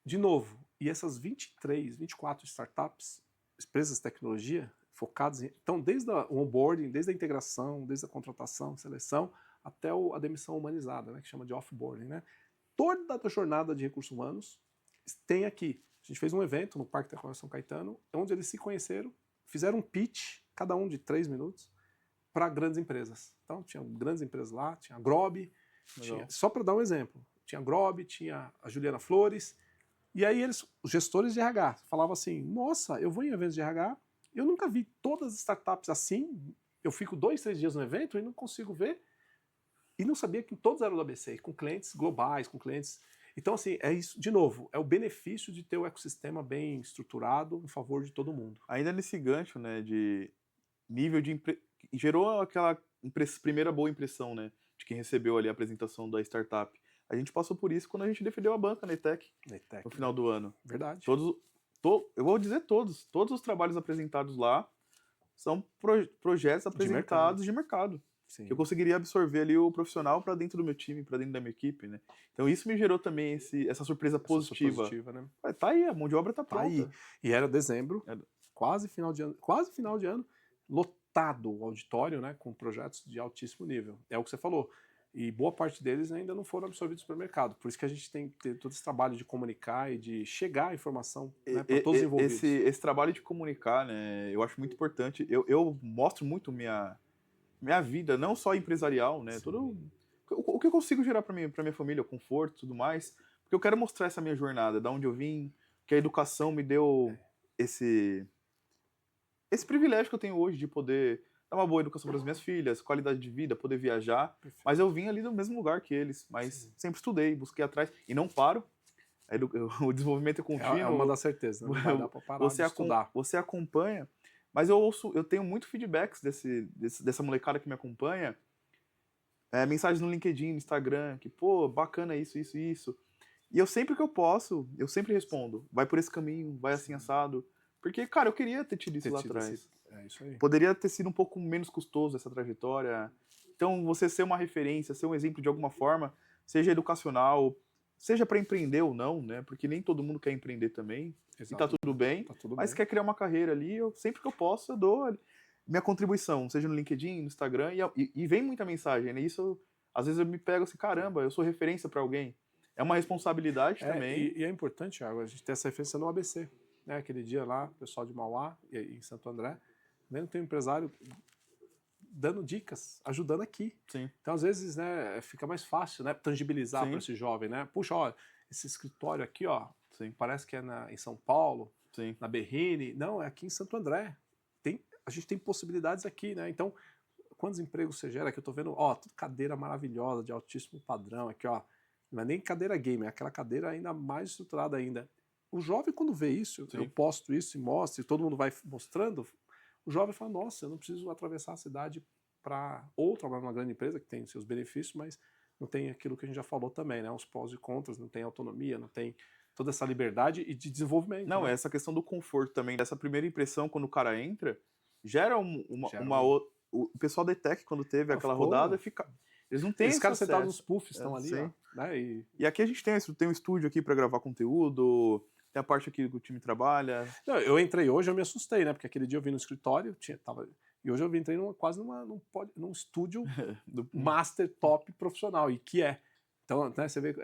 Speaker 2: de novo, e essas 24 startups, empresas de tecnologia, focadas em... Então, desde o onboarding, desde a integração, desde a contratação, seleção, até a demissão humanizada, né, que chama de offboarding, né? Toda a jornada de recursos humanos tem aqui. A gente fez um evento no Parque Tecnológico São Caetano, onde eles se conheceram, fizeram um pitch, cada um de 3 minutos, para grandes empresas. Então, tinha grandes empresas lá, tinha a Grob, só para dar um exemplo, tinha a Grob, tinha a Juliana Flores, e aí os gestores de RH, falavam assim, nossa, eu vou em eventos de RH, eu nunca vi todas as startups assim, eu fico 2, 3 dias no evento e não consigo ver, e não sabia que todos eram do ABC, com clientes globais, com clientes... Então, assim, é isso, de novo, é o benefício de ter o ecossistema bem estruturado em favor de todo mundo.
Speaker 1: Ainda nesse gancho, né, de nível de... Gerou aquela primeira boa impressão, né, de quem recebeu ali a apresentação da startup. A gente passou por isso quando a gente defendeu a banca na ETEC, no final do ano.
Speaker 2: Verdade.
Speaker 1: Eu vou dizer todos os trabalhos apresentados lá são projetos apresentados de mercado.
Speaker 2: Sim.
Speaker 1: Que eu conseguiria absorver ali o profissional para dentro do meu time, para dentro da minha equipe, né? Então isso me gerou também essa surpresa positiva.
Speaker 2: Né?
Speaker 1: Tá aí, a mão de obra tá pronta.
Speaker 2: Aí. E era dezembro, quase final de ano, lotado o auditório, né, com projetos de altíssimo nível. É o que você falou. E boa parte deles ainda não foram absorvidos pelo mercado. Por isso que a gente tem que ter todo esse trabalho de comunicar e de chegar a informação, né, para todos os envolvidos.
Speaker 1: Esse trabalho de comunicar, né, eu acho muito importante. Eu mostro muito minha vida, não só empresarial, né? O que eu consigo gerar para minha família, o conforto e tudo mais, porque eu quero mostrar essa minha jornada, da onde eu vim, que a educação me deu esse privilégio que eu tenho hoje de poder dar uma boa educação para as minhas filhas, qualidade de vida, poder viajar. Perfeito. Mas eu vim ali do mesmo lugar que eles, mas sempre estudei, busquei atrás e não paro. O desenvolvimento é contínuo.
Speaker 2: É uma das certezas, não vai dar para parar de estudar.
Speaker 1: Você acompanha. Mas eu tenho muito feedbacks dessa molecada que me acompanha. Mensagens no LinkedIn, no Instagram, que, pô, bacana isso. E eu sempre que eu posso, eu sempre respondo. Vai por esse caminho, vai assim assado. Porque, cara, eu queria ter tido isso lá atrás.
Speaker 2: É isso aí.
Speaker 1: Poderia ter sido um pouco menos custoso essa trajetória. Então, você ser uma referência, ser um exemplo de alguma forma, seja educacional, seja para empreender ou não, né? Porque nem todo mundo quer empreender também. Exato. E tá tudo bem. Mas quer criar uma carreira ali, sempre que eu posso, eu dou minha contribuição, seja no LinkedIn, no Instagram, e vem muita mensagem, né? Isso, às vezes eu me pego assim, caramba, eu sou referência para alguém. É uma responsabilidade também.
Speaker 2: E é importante, Thiago, a gente ter essa referência no ABC. Né? Aquele dia lá, o pessoal de Mauá e em Santo André, vendo que tem um empresário dando dicas, ajudando aqui.
Speaker 1: Sim.
Speaker 2: Então, às vezes, né, fica mais fácil, né, tangibilizar para esse jovem, né? Puxa, olha, esse escritório aqui, ó, parece que é em São Paulo, na Berrini. Não, é aqui em Santo André. A gente tem possibilidades aqui, né? Então, quantos empregos você gera? Aqui eu tô vendo, ó, tudo cadeira maravilhosa, de altíssimo padrão, aqui, ó. Não é nem cadeira game, é aquela cadeira ainda mais estruturada ainda. O jovem, quando vê isso, eu posto isso e mostro, e todo mundo vai mostrando, o jovem fala, nossa, eu não preciso atravessar a cidade para ou trabalhar numa grande empresa, que tem seus benefícios, mas não tem aquilo que a gente já falou também, né? Os prós e contras, não tem autonomia, não tem toda essa liberdade e de desenvolvimento.
Speaker 1: Não,
Speaker 2: né?
Speaker 1: Essa questão do conforto também, dessa primeira impressão quando o cara entra, gera o pessoal da ETEC, quando teve aquela rodada, fica... Eles não têm
Speaker 2: esse caras sentados nos puffs estão ali,
Speaker 1: ó,
Speaker 2: né?
Speaker 1: E aqui a gente tem um estúdio aqui para gravar conteúdo, tem a parte aqui que o time trabalha.
Speaker 2: Não, eu entrei hoje, eu me assustei, né? Porque aquele dia eu vim no escritório, e hoje eu entrei quase num estúdio master top profissional, e que é. Então, né, você vê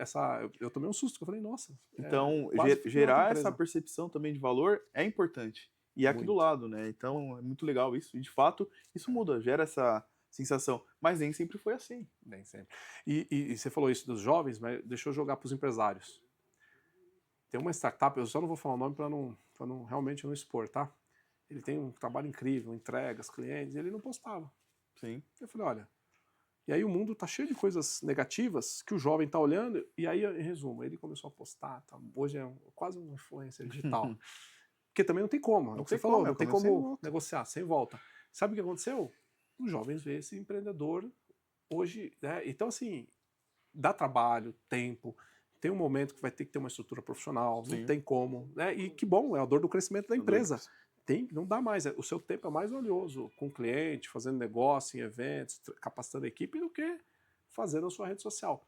Speaker 2: eu tomei um susto, que eu falei, nossa.
Speaker 1: Então,
Speaker 2: Quase fui
Speaker 1: gerar
Speaker 2: outra
Speaker 1: essa
Speaker 2: empresa.
Speaker 1: percepção também de valor é importante. E é aqui do
Speaker 2: Muito.
Speaker 1: lado, né? Então, é muito legal isso. E, de fato, isso muda, gera essa sensação. Mas nem sempre foi assim.
Speaker 2: Nem sempre. E você falou isso dos jovens, mas deixa eu jogar para os empresários. Tem uma startup, eu só não vou falar o nome para não realmente não expor, tá? Ele tem um trabalho incrível, entregas, clientes, e ele não postava.
Speaker 1: Sim.
Speaker 2: Eu falei, olha, e aí o mundo tá cheio de coisas negativas que o jovem tá olhando, e aí, em resumo, ele começou a postar, tá? Hoje é quase um influencer digital. Porque também não tem como, é o que você falou, não tem como negociar, sem volta. Sabe o que aconteceu? Os jovens veem esse empreendedor hoje, né? Então, assim, dá trabalho, tempo, tem um momento que vai ter que ter uma estrutura profissional,
Speaker 1: Sim.
Speaker 2: não tem como, né? E que bom, é a dor do crescimento da empresa. Não dá mais, o seu tempo é mais valioso com o cliente, fazendo negócio em eventos, capacitando a equipe, do que fazendo a sua rede social.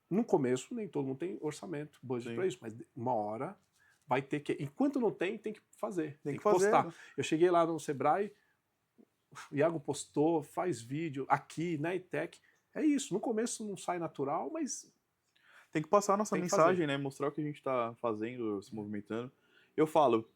Speaker 2: No começo, nem todo mundo tem orçamento, budget para isso, mas uma hora vai ter que, enquanto não tem que fazer, tem que postar.
Speaker 1: Né?
Speaker 2: Eu cheguei lá no Sebrae, o Iago postou, faz vídeo aqui na ITEC, é isso, no começo não sai natural, mas
Speaker 1: tem que passar a nossa mensagem, né? Mostrar o que a gente está fazendo, se movimentando. Eu falo,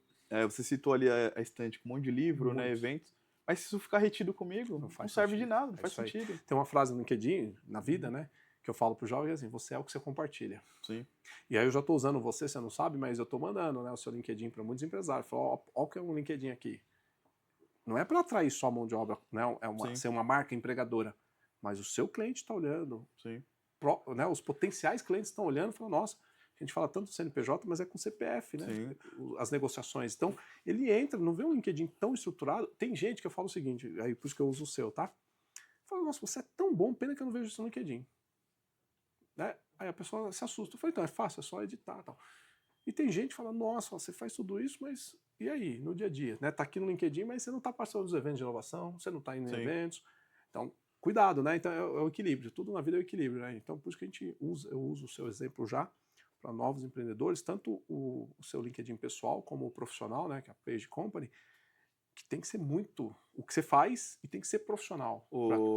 Speaker 1: você citou ali a estante com um monte de livro, né? Eventos. Mas se isso ficar retido comigo, não serve de nada, não faz sentido.
Speaker 2: Tem uma frase no LinkedIn, na vida, né? Que eu falo pro jovem assim, você é o que você compartilha.
Speaker 1: Sim.
Speaker 2: E aí eu já estou usando você não sabe, mas eu estou mandando, né, o seu LinkedIn para muitos empresários. Falo, ó, o que é um LinkedIn aqui. Não é para atrair só mão de obra, né? Ser uma marca empregadora. Mas o seu cliente está olhando.
Speaker 1: Sim.
Speaker 2: Né, os potenciais clientes estão olhando e falam, nossa, a gente fala tanto do CNPJ, mas é com CPF, né?
Speaker 1: Sim.
Speaker 2: As negociações. Então, ele entra, não vê um LinkedIn tão estruturado. Tem gente que eu falo o seguinte, aí por isso que eu uso o seu, tá? Fala, nossa, você é tão bom, pena que eu não vejo isso no LinkedIn. Né? Aí a pessoa se assusta. Eu falei, então, é fácil, é só editar e tal. E tem gente que fala, nossa, você faz tudo isso, mas e aí, no dia a dia? Né? Tá aqui no LinkedIn, mas você não está participando dos eventos de inovação, você não está indo em eventos. Então, cuidado, né? Então é o equilíbrio, tudo na vida é o equilíbrio, né? Então por isso que eu uso o seu exemplo já para novos empreendedores, tanto o seu LinkedIn pessoal como o profissional, né? Que é a Page Company, que tem que ser muito o que você faz e tem que ser profissional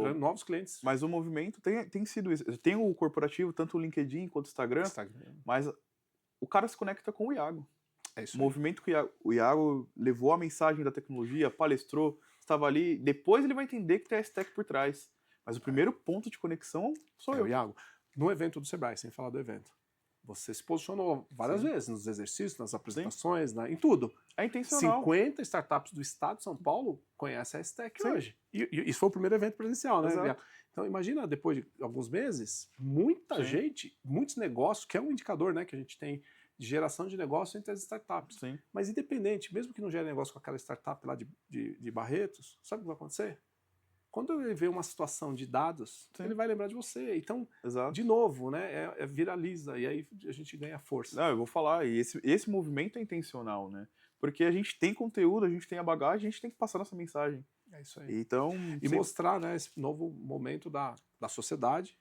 Speaker 2: para novos clientes.
Speaker 1: Mas o movimento tem sido isso. Tem o corporativo, tanto o LinkedIn quanto o Instagram. Mas o cara se conecta com o Iago.
Speaker 2: É isso
Speaker 1: o movimento que o Iago levou a mensagem da tecnologia, palestrou, estava ali. Depois ele vai entender que tem a STEC por trás. Mas o primeiro ponto de conexão sou eu.
Speaker 2: Iago, no evento do Sebrae, sem falar do evento, você se posicionou várias vezes nos exercícios, nas apresentações, em tudo.
Speaker 1: É intencional.
Speaker 2: 50 startups do estado de São Paulo conhecem a STEC hoje. E isso foi o primeiro evento presencial, né?
Speaker 1: Exato.
Speaker 2: Então imagina, depois de alguns meses, muita gente, muitos negócios, que é um indicador, né, que a gente tem de geração de negócio entre as startups.
Speaker 1: Sim.
Speaker 2: Mas independente, mesmo que não gere negócio com aquela startup lá de Barretos, sabe o que vai acontecer? Quando ele vê uma situação de dados, ele vai lembrar de você. Então, de novo, né, viraliza e aí a gente ganha força.
Speaker 1: Não, eu vou falar, e esse movimento é intencional, né? Porque a gente tem conteúdo, a gente tem a bagagem, a gente tem que passar nossa mensagem.
Speaker 2: É isso aí.
Speaker 1: Então,
Speaker 2: e mostrar, né, esse novo momento da sociedade,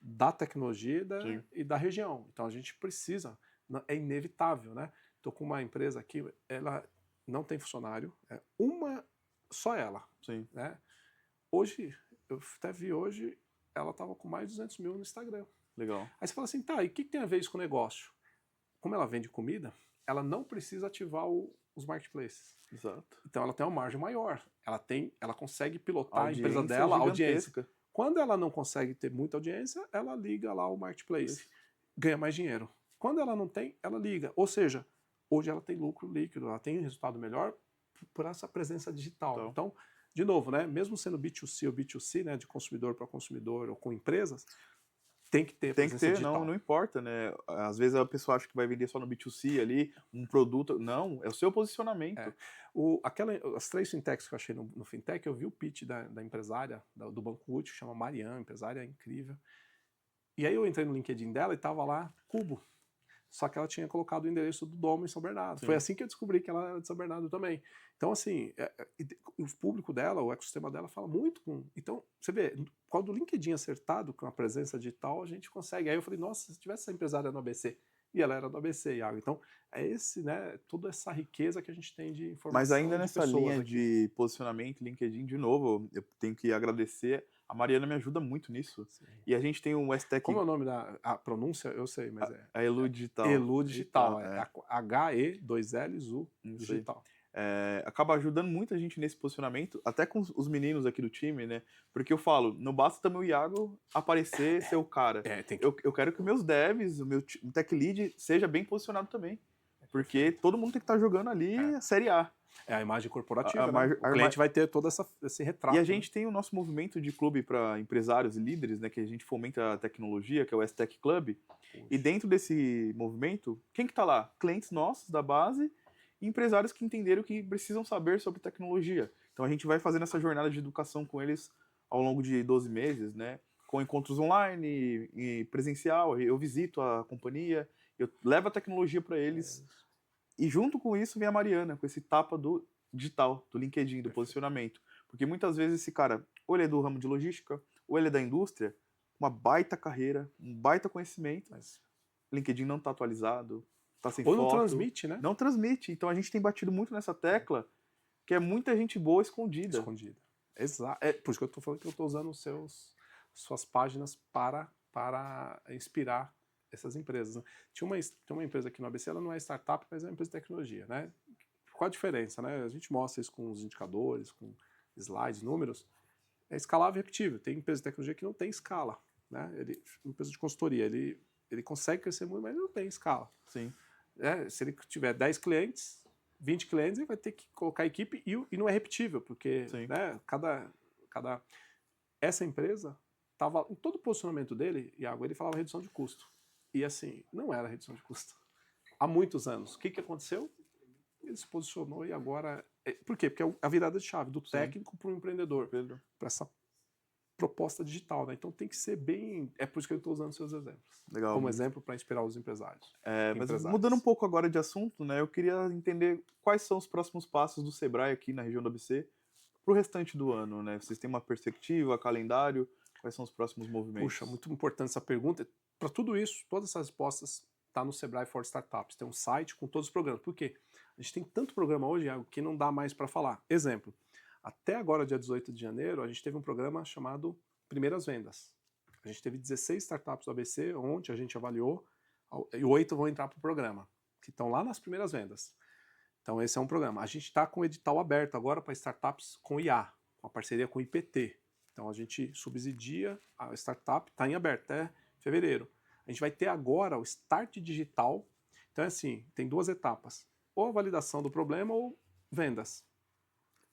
Speaker 2: da tecnologia e da região. Então a gente precisa, é inevitável, né? Estou com uma empresa aqui, ela não tem funcionário, é só ela.
Speaker 1: Sim.
Speaker 2: Né? Hoje, eu até vi hoje, ela estava com mais de 200 mil no Instagram.
Speaker 1: Legal.
Speaker 2: Aí você fala assim, tá, e o que tem a ver isso com o negócio? Como ela vende comida, ela não precisa ativar os marketplaces.
Speaker 1: Exato.
Speaker 2: Então ela tem uma margem maior. Ela consegue pilotar a empresa dela, a audiência. Quando ela não consegue ter muita audiência, ela liga lá o marketplace, ganha mais dinheiro. Quando ela não tem, ela liga. Ou seja, hoje ela tem lucro líquido, ela tem um resultado melhor por essa presença digital. Então, de novo, né, mesmo sendo B2C ou B2C, né, de consumidor para consumidor ou com empresas, tem que ter presença digital.
Speaker 1: Não importa, né? Às vezes a pessoa acha que vai vender só no B2C ali, um produto. Não, é o seu posicionamento.
Speaker 2: As 3 fintechs que eu achei no fintech, eu vi o pitch da empresária do Banco Útil, chama Mariana, empresária incrível. E aí eu entrei no LinkedIn dela e tava lá Cubo. Só que ela tinha colocado o endereço do domo em São Bernardo. Sim. Foi assim que eu descobri que ela era de São Bernardo também. Então, assim, o público dela, o ecossistema dela fala muito com... Então, você vê, quando o LinkedIn acertado com a presença digital, a gente consegue. Aí eu falei, nossa, se tivesse essa empresária no ABC, e ela era do ABC, Iago. Então, é né, toda essa riqueza que a gente tem de informação.
Speaker 1: Mas ainda nessa linha de posicionamento, LinkedIn, de novo, eu tenho que agradecer A Mariana me ajuda muito nisso.
Speaker 2: Sim.
Speaker 1: E a gente tem um STEC...
Speaker 2: Como é o nome da a pronúncia? Eu sei, mas
Speaker 1: A Elu Digital.
Speaker 2: Elu Digital,
Speaker 1: é.
Speaker 2: H-E-2-L-U Digital.
Speaker 1: Acaba ajudando muita gente nesse posicionamento, até com os meninos aqui do time, né? Porque eu falo, não basta também o Iago aparecer, ser o cara. Eu quero que meus devs, o meu tech lead, seja bem posicionado também. Porque todo mundo tem que estar jogando ali a Série A.
Speaker 2: É a imagem corporativa, né? O cliente vai ter todo esse retrato.
Speaker 1: E a gente tem o nosso movimento de clube para empresários e líderes, né? Que a gente fomenta a tecnologia, que é o STEC Club. Poxa. E dentro desse movimento, quem que tá lá? Clientes nossos da base e empresários que entenderam que precisam saber sobre tecnologia. Então a gente vai fazendo essa jornada de educação com eles ao longo de 12 meses, né? Com encontros online e presencial. Eu visito a companhia, eu levo a tecnologia para eles. E junto com isso vem a Mariana, com esse tapa do digital, do LinkedIn, do posicionamento. Porque muitas vezes esse cara, ou ele é do ramo de logística, ou ele é da indústria, uma baita carreira, um baita conhecimento, mas o LinkedIn não está atualizado, está sem foto.
Speaker 2: Ou não transmite, né?
Speaker 1: Não transmite. Então a gente tem batido muito nessa tecla, que é muita gente boa escondida.
Speaker 2: Exato. É por isso que eu estou falando que eu estou usando suas páginas para inspirar essas empresas. Né? Tem uma empresa aqui no ABC, ela não é startup, mas é uma empresa de tecnologia, né? Qual a diferença, né? A gente mostra isso com os indicadores, com slides, números. É escalável e repetível. Tem empresa de tecnologia que não tem escala, né? Empresa de consultoria, ele consegue crescer muito, mas ele não tem escala.
Speaker 1: Sim.
Speaker 2: Se ele tiver 10 clientes, 20 clientes, ele vai ter que colocar a equipe e não é repetível, porque né, essa empresa estava em todo o posicionamento dele, Iago, ele falava redução de custo. E assim, não era redução de custo. Há muitos anos. O que aconteceu? Ele se posicionou e agora... Por quê? Porque é a virada de chave do técnico para o empreendedor, para essa proposta digital. Né? Então tem que ser bem... É por isso que eu estou usando seus exemplos.
Speaker 1: Legal.
Speaker 2: Como exemplo para inspirar os empresários.
Speaker 1: Mas mudando um pouco agora de assunto, né, eu queria entender quais são os próximos passos do Sebrae aqui na região do ABC para o restante do ano. Né? Vocês têm uma perspectiva, calendário? Quais são os próximos movimentos?
Speaker 2: Puxa, muito importante essa pergunta. Para tudo isso, todas essas respostas estão no Sebrae for Startups. Tem um site com todos os programas. Por quê? A gente tem tanto programa hoje, Iago, que não dá mais para falar. Exemplo, até agora, dia 18 de janeiro, a gente teve um programa chamado Primeiras Vendas. A gente teve 16 startups do ABC, onde a gente avaliou, e 8 vão entrar para o programa, que estão lá nas primeiras vendas. Então esse é um programa. A gente está com o edital aberto agora para startups com IA, uma parceria com o IPT. Então a gente subsidia a startup, está em aberto até fevereiro. A gente vai ter agora o Start Digital. Então é assim, tem 2 etapas. Ou a validação do problema ou vendas.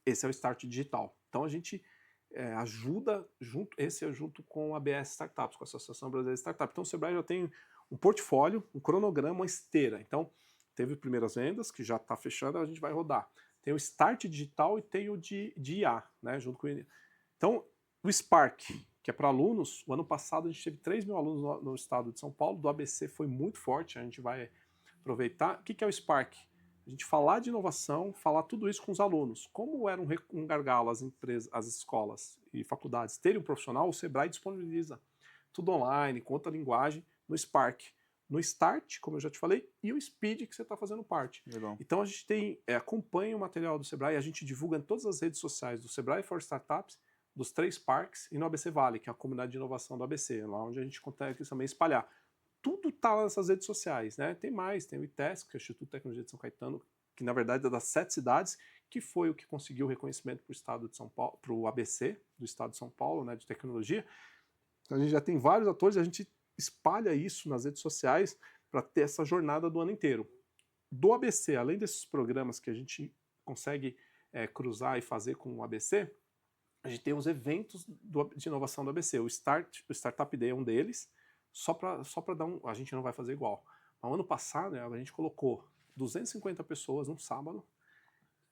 Speaker 2: Esse é o Start Digital. Então a gente ajuda, junto com a ABS Startups, com a Associação Brasileira de Startups. Então o Sebrae já tem um portfólio, um cronograma, uma esteira. Então teve primeiras vendas, que já está fechando, a gente vai rodar. Tem o Start Digital e tem o de IA, né, junto com ele. Então o Spark, que é para alunos, o ano passado a gente teve 3 mil alunos no estado de São Paulo, do ABC foi muito forte, a gente vai aproveitar. O que é o Spark? A gente falar de inovação, falar tudo isso com os alunos. Como era um gargalo as empresas, as escolas e faculdades terem um profissional, o Sebrae disponibiliza tudo online, com outra linguagem, no Spark. No Start, como eu já te falei, e o Speed, que você está fazendo parte.
Speaker 1: Legal.
Speaker 2: Então a gente acompanha o material do Sebrae, a gente divulga em todas as redes sociais do Sebrae for Startups, dos 3 parques, e no ABC Vale, que é a comunidade de inovação do ABC, lá onde a gente consegue também espalhar. Tudo está nessas redes sociais, né? Tem mais, tem o ITESC, que é o Instituto de Tecnologia de São Caetano, que na verdade é das 7 cidades, que foi o que conseguiu o reconhecimento para o estado de São Paulo, para o ABC do estado de São Paulo, né, de tecnologia. Então a gente já tem vários atores, a gente espalha isso nas redes sociais para ter essa jornada do ano inteiro. Do ABC, além desses programas que a gente consegue cruzar e fazer com o ABC, a gente tem os eventos de inovação do ABC. O Startup Day é um deles, só para dar um... A gente não vai fazer igual. No ano passado, a gente colocou 250 pessoas num sábado.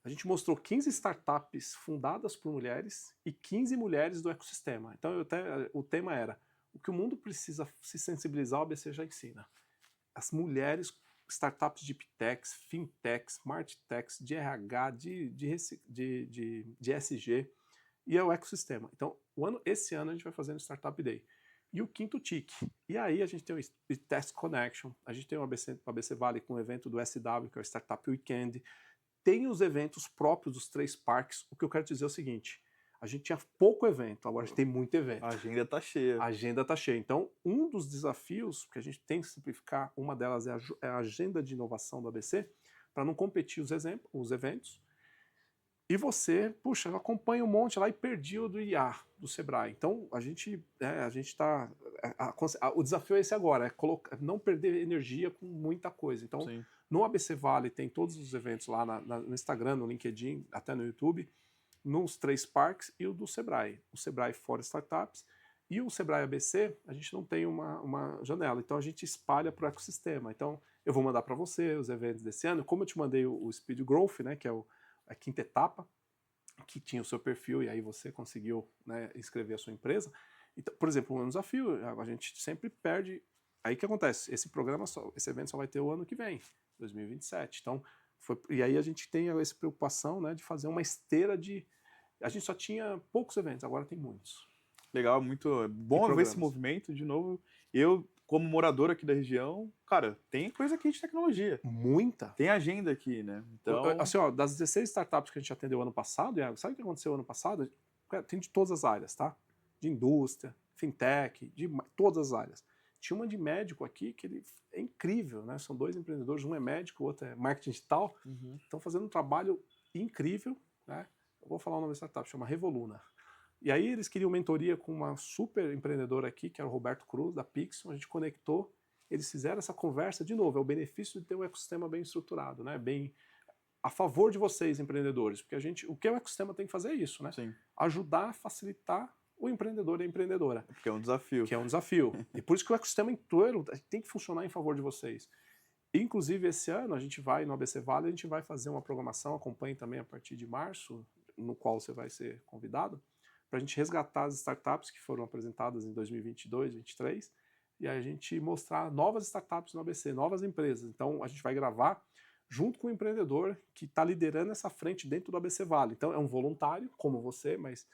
Speaker 2: A gente mostrou 15 startups fundadas por mulheres e 15 mulheres do ecossistema. Então, o tema era: o que o mundo precisa se sensibilizar, o ABC já ensina. As mulheres, startups de Ptechs, Fintechs, Marttechs, de RH, de ESG, e é o ecossistema. Então, esse ano a gente vai fazer no Startup Day. E o quinto TIC. E aí a gente tem o Test Connection, a gente tem o ABC Vale com o evento do SW, que é o Startup Weekend. Tem os eventos próprios dos 3 parques. O que eu quero dizer é o seguinte: a gente tinha pouco evento, agora a gente tem muito evento.
Speaker 1: A agenda tá cheia.
Speaker 2: A agenda está cheia. Então, um dos desafios que a gente tem que simplificar, uma delas é a agenda de inovação do ABC, para não competir os eventos. E você, puxa, eu acompanho um monte lá e perdi o do IA, do Sebrae. Então, a gente está... O desafio é esse agora, não perder energia com muita coisa. Então,
Speaker 1: Sim.
Speaker 2: no ABC Vale tem todos os eventos lá no Instagram, no LinkedIn, até no YouTube, nos 3 parques e o do Sebrae. O Sebrae Fora Startups e o Sebrae ABC, a gente não tem uma janela. Então, a gente espalha para o ecossistema. Então, eu vou mandar para você os eventos desse ano. Como eu te mandei o Speed Growth, né, que é a 5ª etapa, que tinha o seu perfil e aí você conseguiu, né, inscrever a sua empresa. Então, por exemplo, um desafio, a gente sempre perde. Aí o que acontece? Esse evento só vai ter o ano que vem, 2027. Então, e aí a gente tem essa preocupação, né, de fazer uma esteira de... A gente só tinha poucos eventos, agora tem muitos.
Speaker 1: Legal, muito bom ver esse movimento de novo. Eu, como morador aqui da região, cara, tem coisa aqui de tecnologia.
Speaker 2: Muita.
Speaker 1: Tem agenda aqui, né? Então,
Speaker 2: assim, ó, das 16 startups que a gente atendeu ano passado, Iago, sabe o que aconteceu ano passado? Tem de todas as áreas, tá? De indústria, fintech, de todas as áreas. Tinha uma de médico aqui que ele é incrível, né? São 2 empreendedores, um é médico, o outro é marketing digital. Estão fazendo um trabalho incrível, né? Eu vou falar o nome da startup, chama Revoluna. E aí eles queriam mentoria com uma super empreendedora aqui, que era o Roberto Cruz, da Pixel. A gente conectou, eles fizeram essa conversa de novo. É o benefício de ter um ecossistema bem estruturado, né? Bem a favor de vocês, empreendedores. Porque o que o ecossistema tem que fazer é isso, né?
Speaker 1: sim.
Speaker 2: Ajudar, facilitar o empreendedor e a empreendedora.
Speaker 1: Porque é um desafio.
Speaker 2: Que é um desafio. E por isso que o ecossistema inteiro tem que funcionar em favor de vocês. Inclusive, esse ano, a gente vai, no ABC Vale, a gente vai fazer uma programação, acompanhe também a partir de março, no qual você vai ser convidado, para a gente resgatar as startups que foram apresentadas em 2022, 2023, e a gente mostrar novas startups no ABC, novas empresas. Então, a gente vai gravar junto com o empreendedor que está liderando essa frente dentro do ABC Vale. Então, é um voluntário, como você, mas...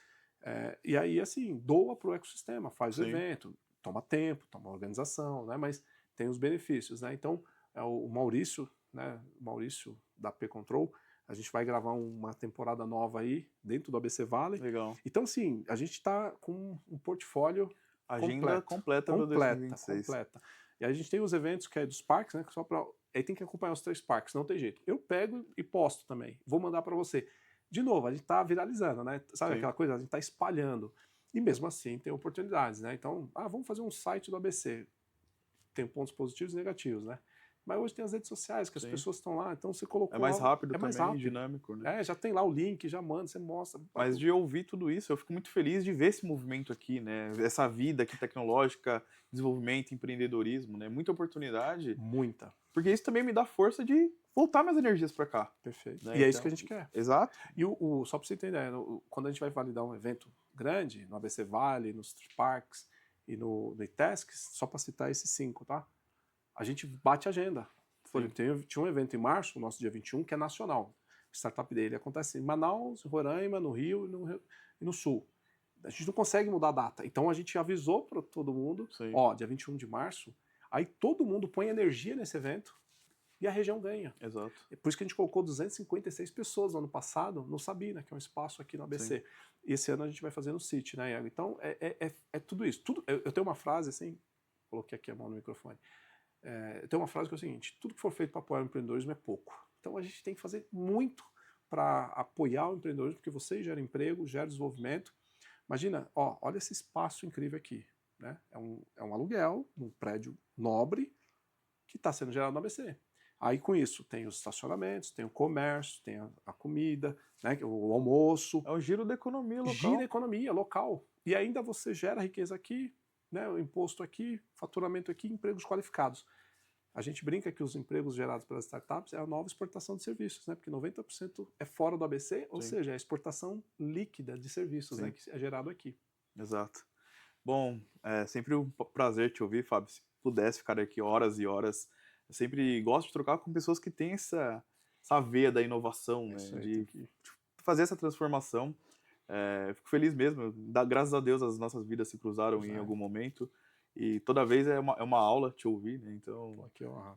Speaker 2: e aí, assim, doa para o ecossistema, faz o evento, toma tempo, toma organização, né? Mas tem os benefícios, né? Então, o Maurício, né? O Maurício da P-Control, a gente vai gravar uma temporada nova aí dentro do ABC Vale.
Speaker 1: Legal.
Speaker 2: Então, assim, a gente está com um portfólio
Speaker 1: agenda completa para 2026.
Speaker 2: Completa. E aí a gente tem os eventos que é dos parques, né? Que só para aí tem que acompanhar os 3 parques, não tem jeito. Eu pego e posto também. Vou mandar para você. De novo, a gente está viralizando, né? Sabe aquela coisa? A gente está espalhando. E mesmo assim tem oportunidades, né? Então, vamos fazer um site do ABC. Tem pontos positivos e negativos, né? Mas hoje tem as redes sociais, que as pessoas estão lá, então você colocou...
Speaker 1: É mais rápido
Speaker 2: mais
Speaker 1: também,
Speaker 2: rápido.
Speaker 1: dinâmico, né?
Speaker 2: Já tem lá o link, já manda, você mostra.
Speaker 1: Mas de ouvir tudo isso, eu fico muito feliz de ver esse movimento aqui, né? Essa vida aqui tecnológica, desenvolvimento, empreendedorismo, né? Muita oportunidade.
Speaker 2: Muita.
Speaker 1: Porque isso também me dá força de voltar minhas energias para cá.
Speaker 2: Perfeito.
Speaker 1: Né?
Speaker 2: E é isso que a gente quer.
Speaker 1: Exato.
Speaker 2: E só para você entender, quando a gente vai validar um evento grande, no ABC Vale, nos Parks e no ITESC, só para citar esses 5, tá? A gente bate a agenda. Por exemplo, tinha um evento em março, o nosso dia 21, que é nacional. O startup dele acontece em Manaus, em Roraima, no Rio e no Sul. A gente não consegue mudar a data. Então a gente avisou para todo mundo, dia 21 de março, aí todo mundo põe energia nesse evento e a região ganha.
Speaker 1: Exato.
Speaker 2: É por isso que a gente colocou 256 pessoas no ano passado no Sabina, que é um espaço aqui no ABC. E esse ano a gente vai fazer no City, né, Iago? Então é tudo isso. Eu tenho uma frase assim, coloquei aqui a mão no microfone. Eu tenho uma frase que é o seguinte: tudo que for feito para apoiar o empreendedorismo é pouco. Então a gente tem que fazer muito para apoiar o empreendedorismo, porque você gera emprego, gera desenvolvimento. Imagina, olha esse espaço incrível aqui. Né? É um aluguel, um prédio nobre, que está sendo gerado no ABC. Aí com isso tem os estacionamentos, tem o comércio, tem a comida, né? O almoço.
Speaker 1: É o giro da economia local.
Speaker 2: Gira a economia local. E ainda você gera riqueza aqui, né, o imposto aqui, faturamento aqui, empregos qualificados. A gente brinca que os empregos gerados pelas startups é a nova exportação de serviços, né, porque 90% é fora do ABC, ou seja, é a exportação líquida de serviços, né, que é gerado aqui.
Speaker 1: Exato. Bom, é sempre um prazer te ouvir, Fábio. Se pudesse ficar aqui horas e horas, eu sempre gosto de trocar com pessoas que têm essa veia da inovação, né, de fazer essa transformação. Fico feliz mesmo, graças a Deus as nossas vidas se cruzaram em algum momento e toda vez é uma aula te ouvir, né? Então,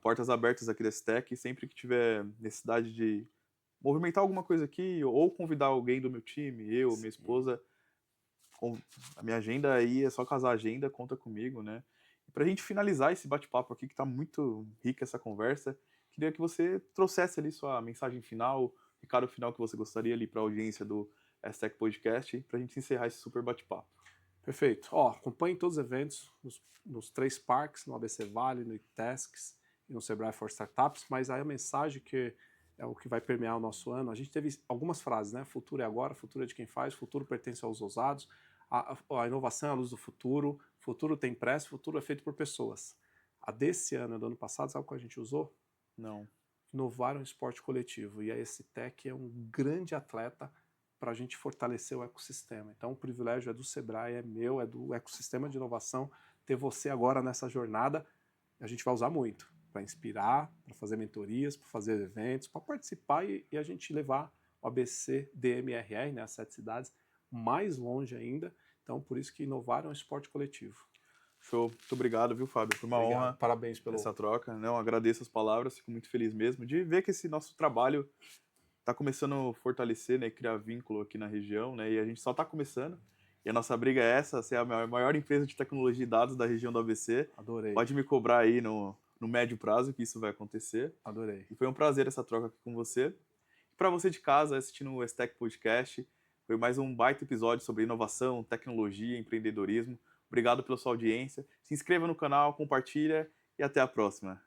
Speaker 1: portas abertas aqui da STEC, sempre que tiver necessidade de movimentar alguma coisa aqui ou convidar alguém do meu time, minha esposa, a minha agenda aí é só casar a agenda, conta comigo, né? E para a gente finalizar esse bate-papo aqui, que está muito rica essa conversa, queria que você trouxesse ali sua mensagem final, recado final que você gostaria ali para a audiência do STEC Podcast, para a gente encerrar esse super bate-papo.
Speaker 2: Perfeito. Ó, acompanhem todos os eventos nos 3 parques, no ABC Vale, no ITESCS e no Sebrae for Startups, mas aí a mensagem que é o que vai permear o nosso ano, a gente teve algumas frases, né? Futuro é agora, futuro é de quem faz, futuro pertence aos ousados, a inovação é a luz do futuro tem pressa, futuro é feito por pessoas. A desse ano e do ano passado, sabe o que a gente usou?
Speaker 1: Não.
Speaker 2: Inovar um esporte coletivo. E a STEC é um grande atleta para a gente fortalecer o ecossistema. Então, o privilégio é do Sebrae, é meu, é do ecossistema de inovação. Ter você agora nessa jornada, a gente vai usar muito para inspirar, para fazer mentorias, para fazer eventos, para participar e a gente levar o ABC DMRR, né, as 7 cidades, mais longe ainda. Então, por isso que inovar é um esporte coletivo.
Speaker 1: Show. Muito obrigado, viu, Fábio? Foi uma
Speaker 2: Obrigado.
Speaker 1: honra.
Speaker 2: Parabéns pelo
Speaker 1: Essa troca. Não, agradeço as palavras, fico muito feliz mesmo de ver que esse nosso trabalho está começando a fortalecer, né, criar vínculo aqui na região, né, e a gente só está começando. E a nossa briga é essa, ser a maior empresa de tecnologia e dados da região do ABC.
Speaker 2: Adorei.
Speaker 1: Pode me cobrar aí no médio prazo que isso vai acontecer.
Speaker 2: Adorei.
Speaker 1: E foi um prazer essa troca aqui com você. E para você de casa assistindo o STEC Podcast, foi mais um baita episódio sobre inovação, tecnologia, empreendedorismo. Obrigado pela sua audiência. Se inscreva no canal, compartilha e até a próxima.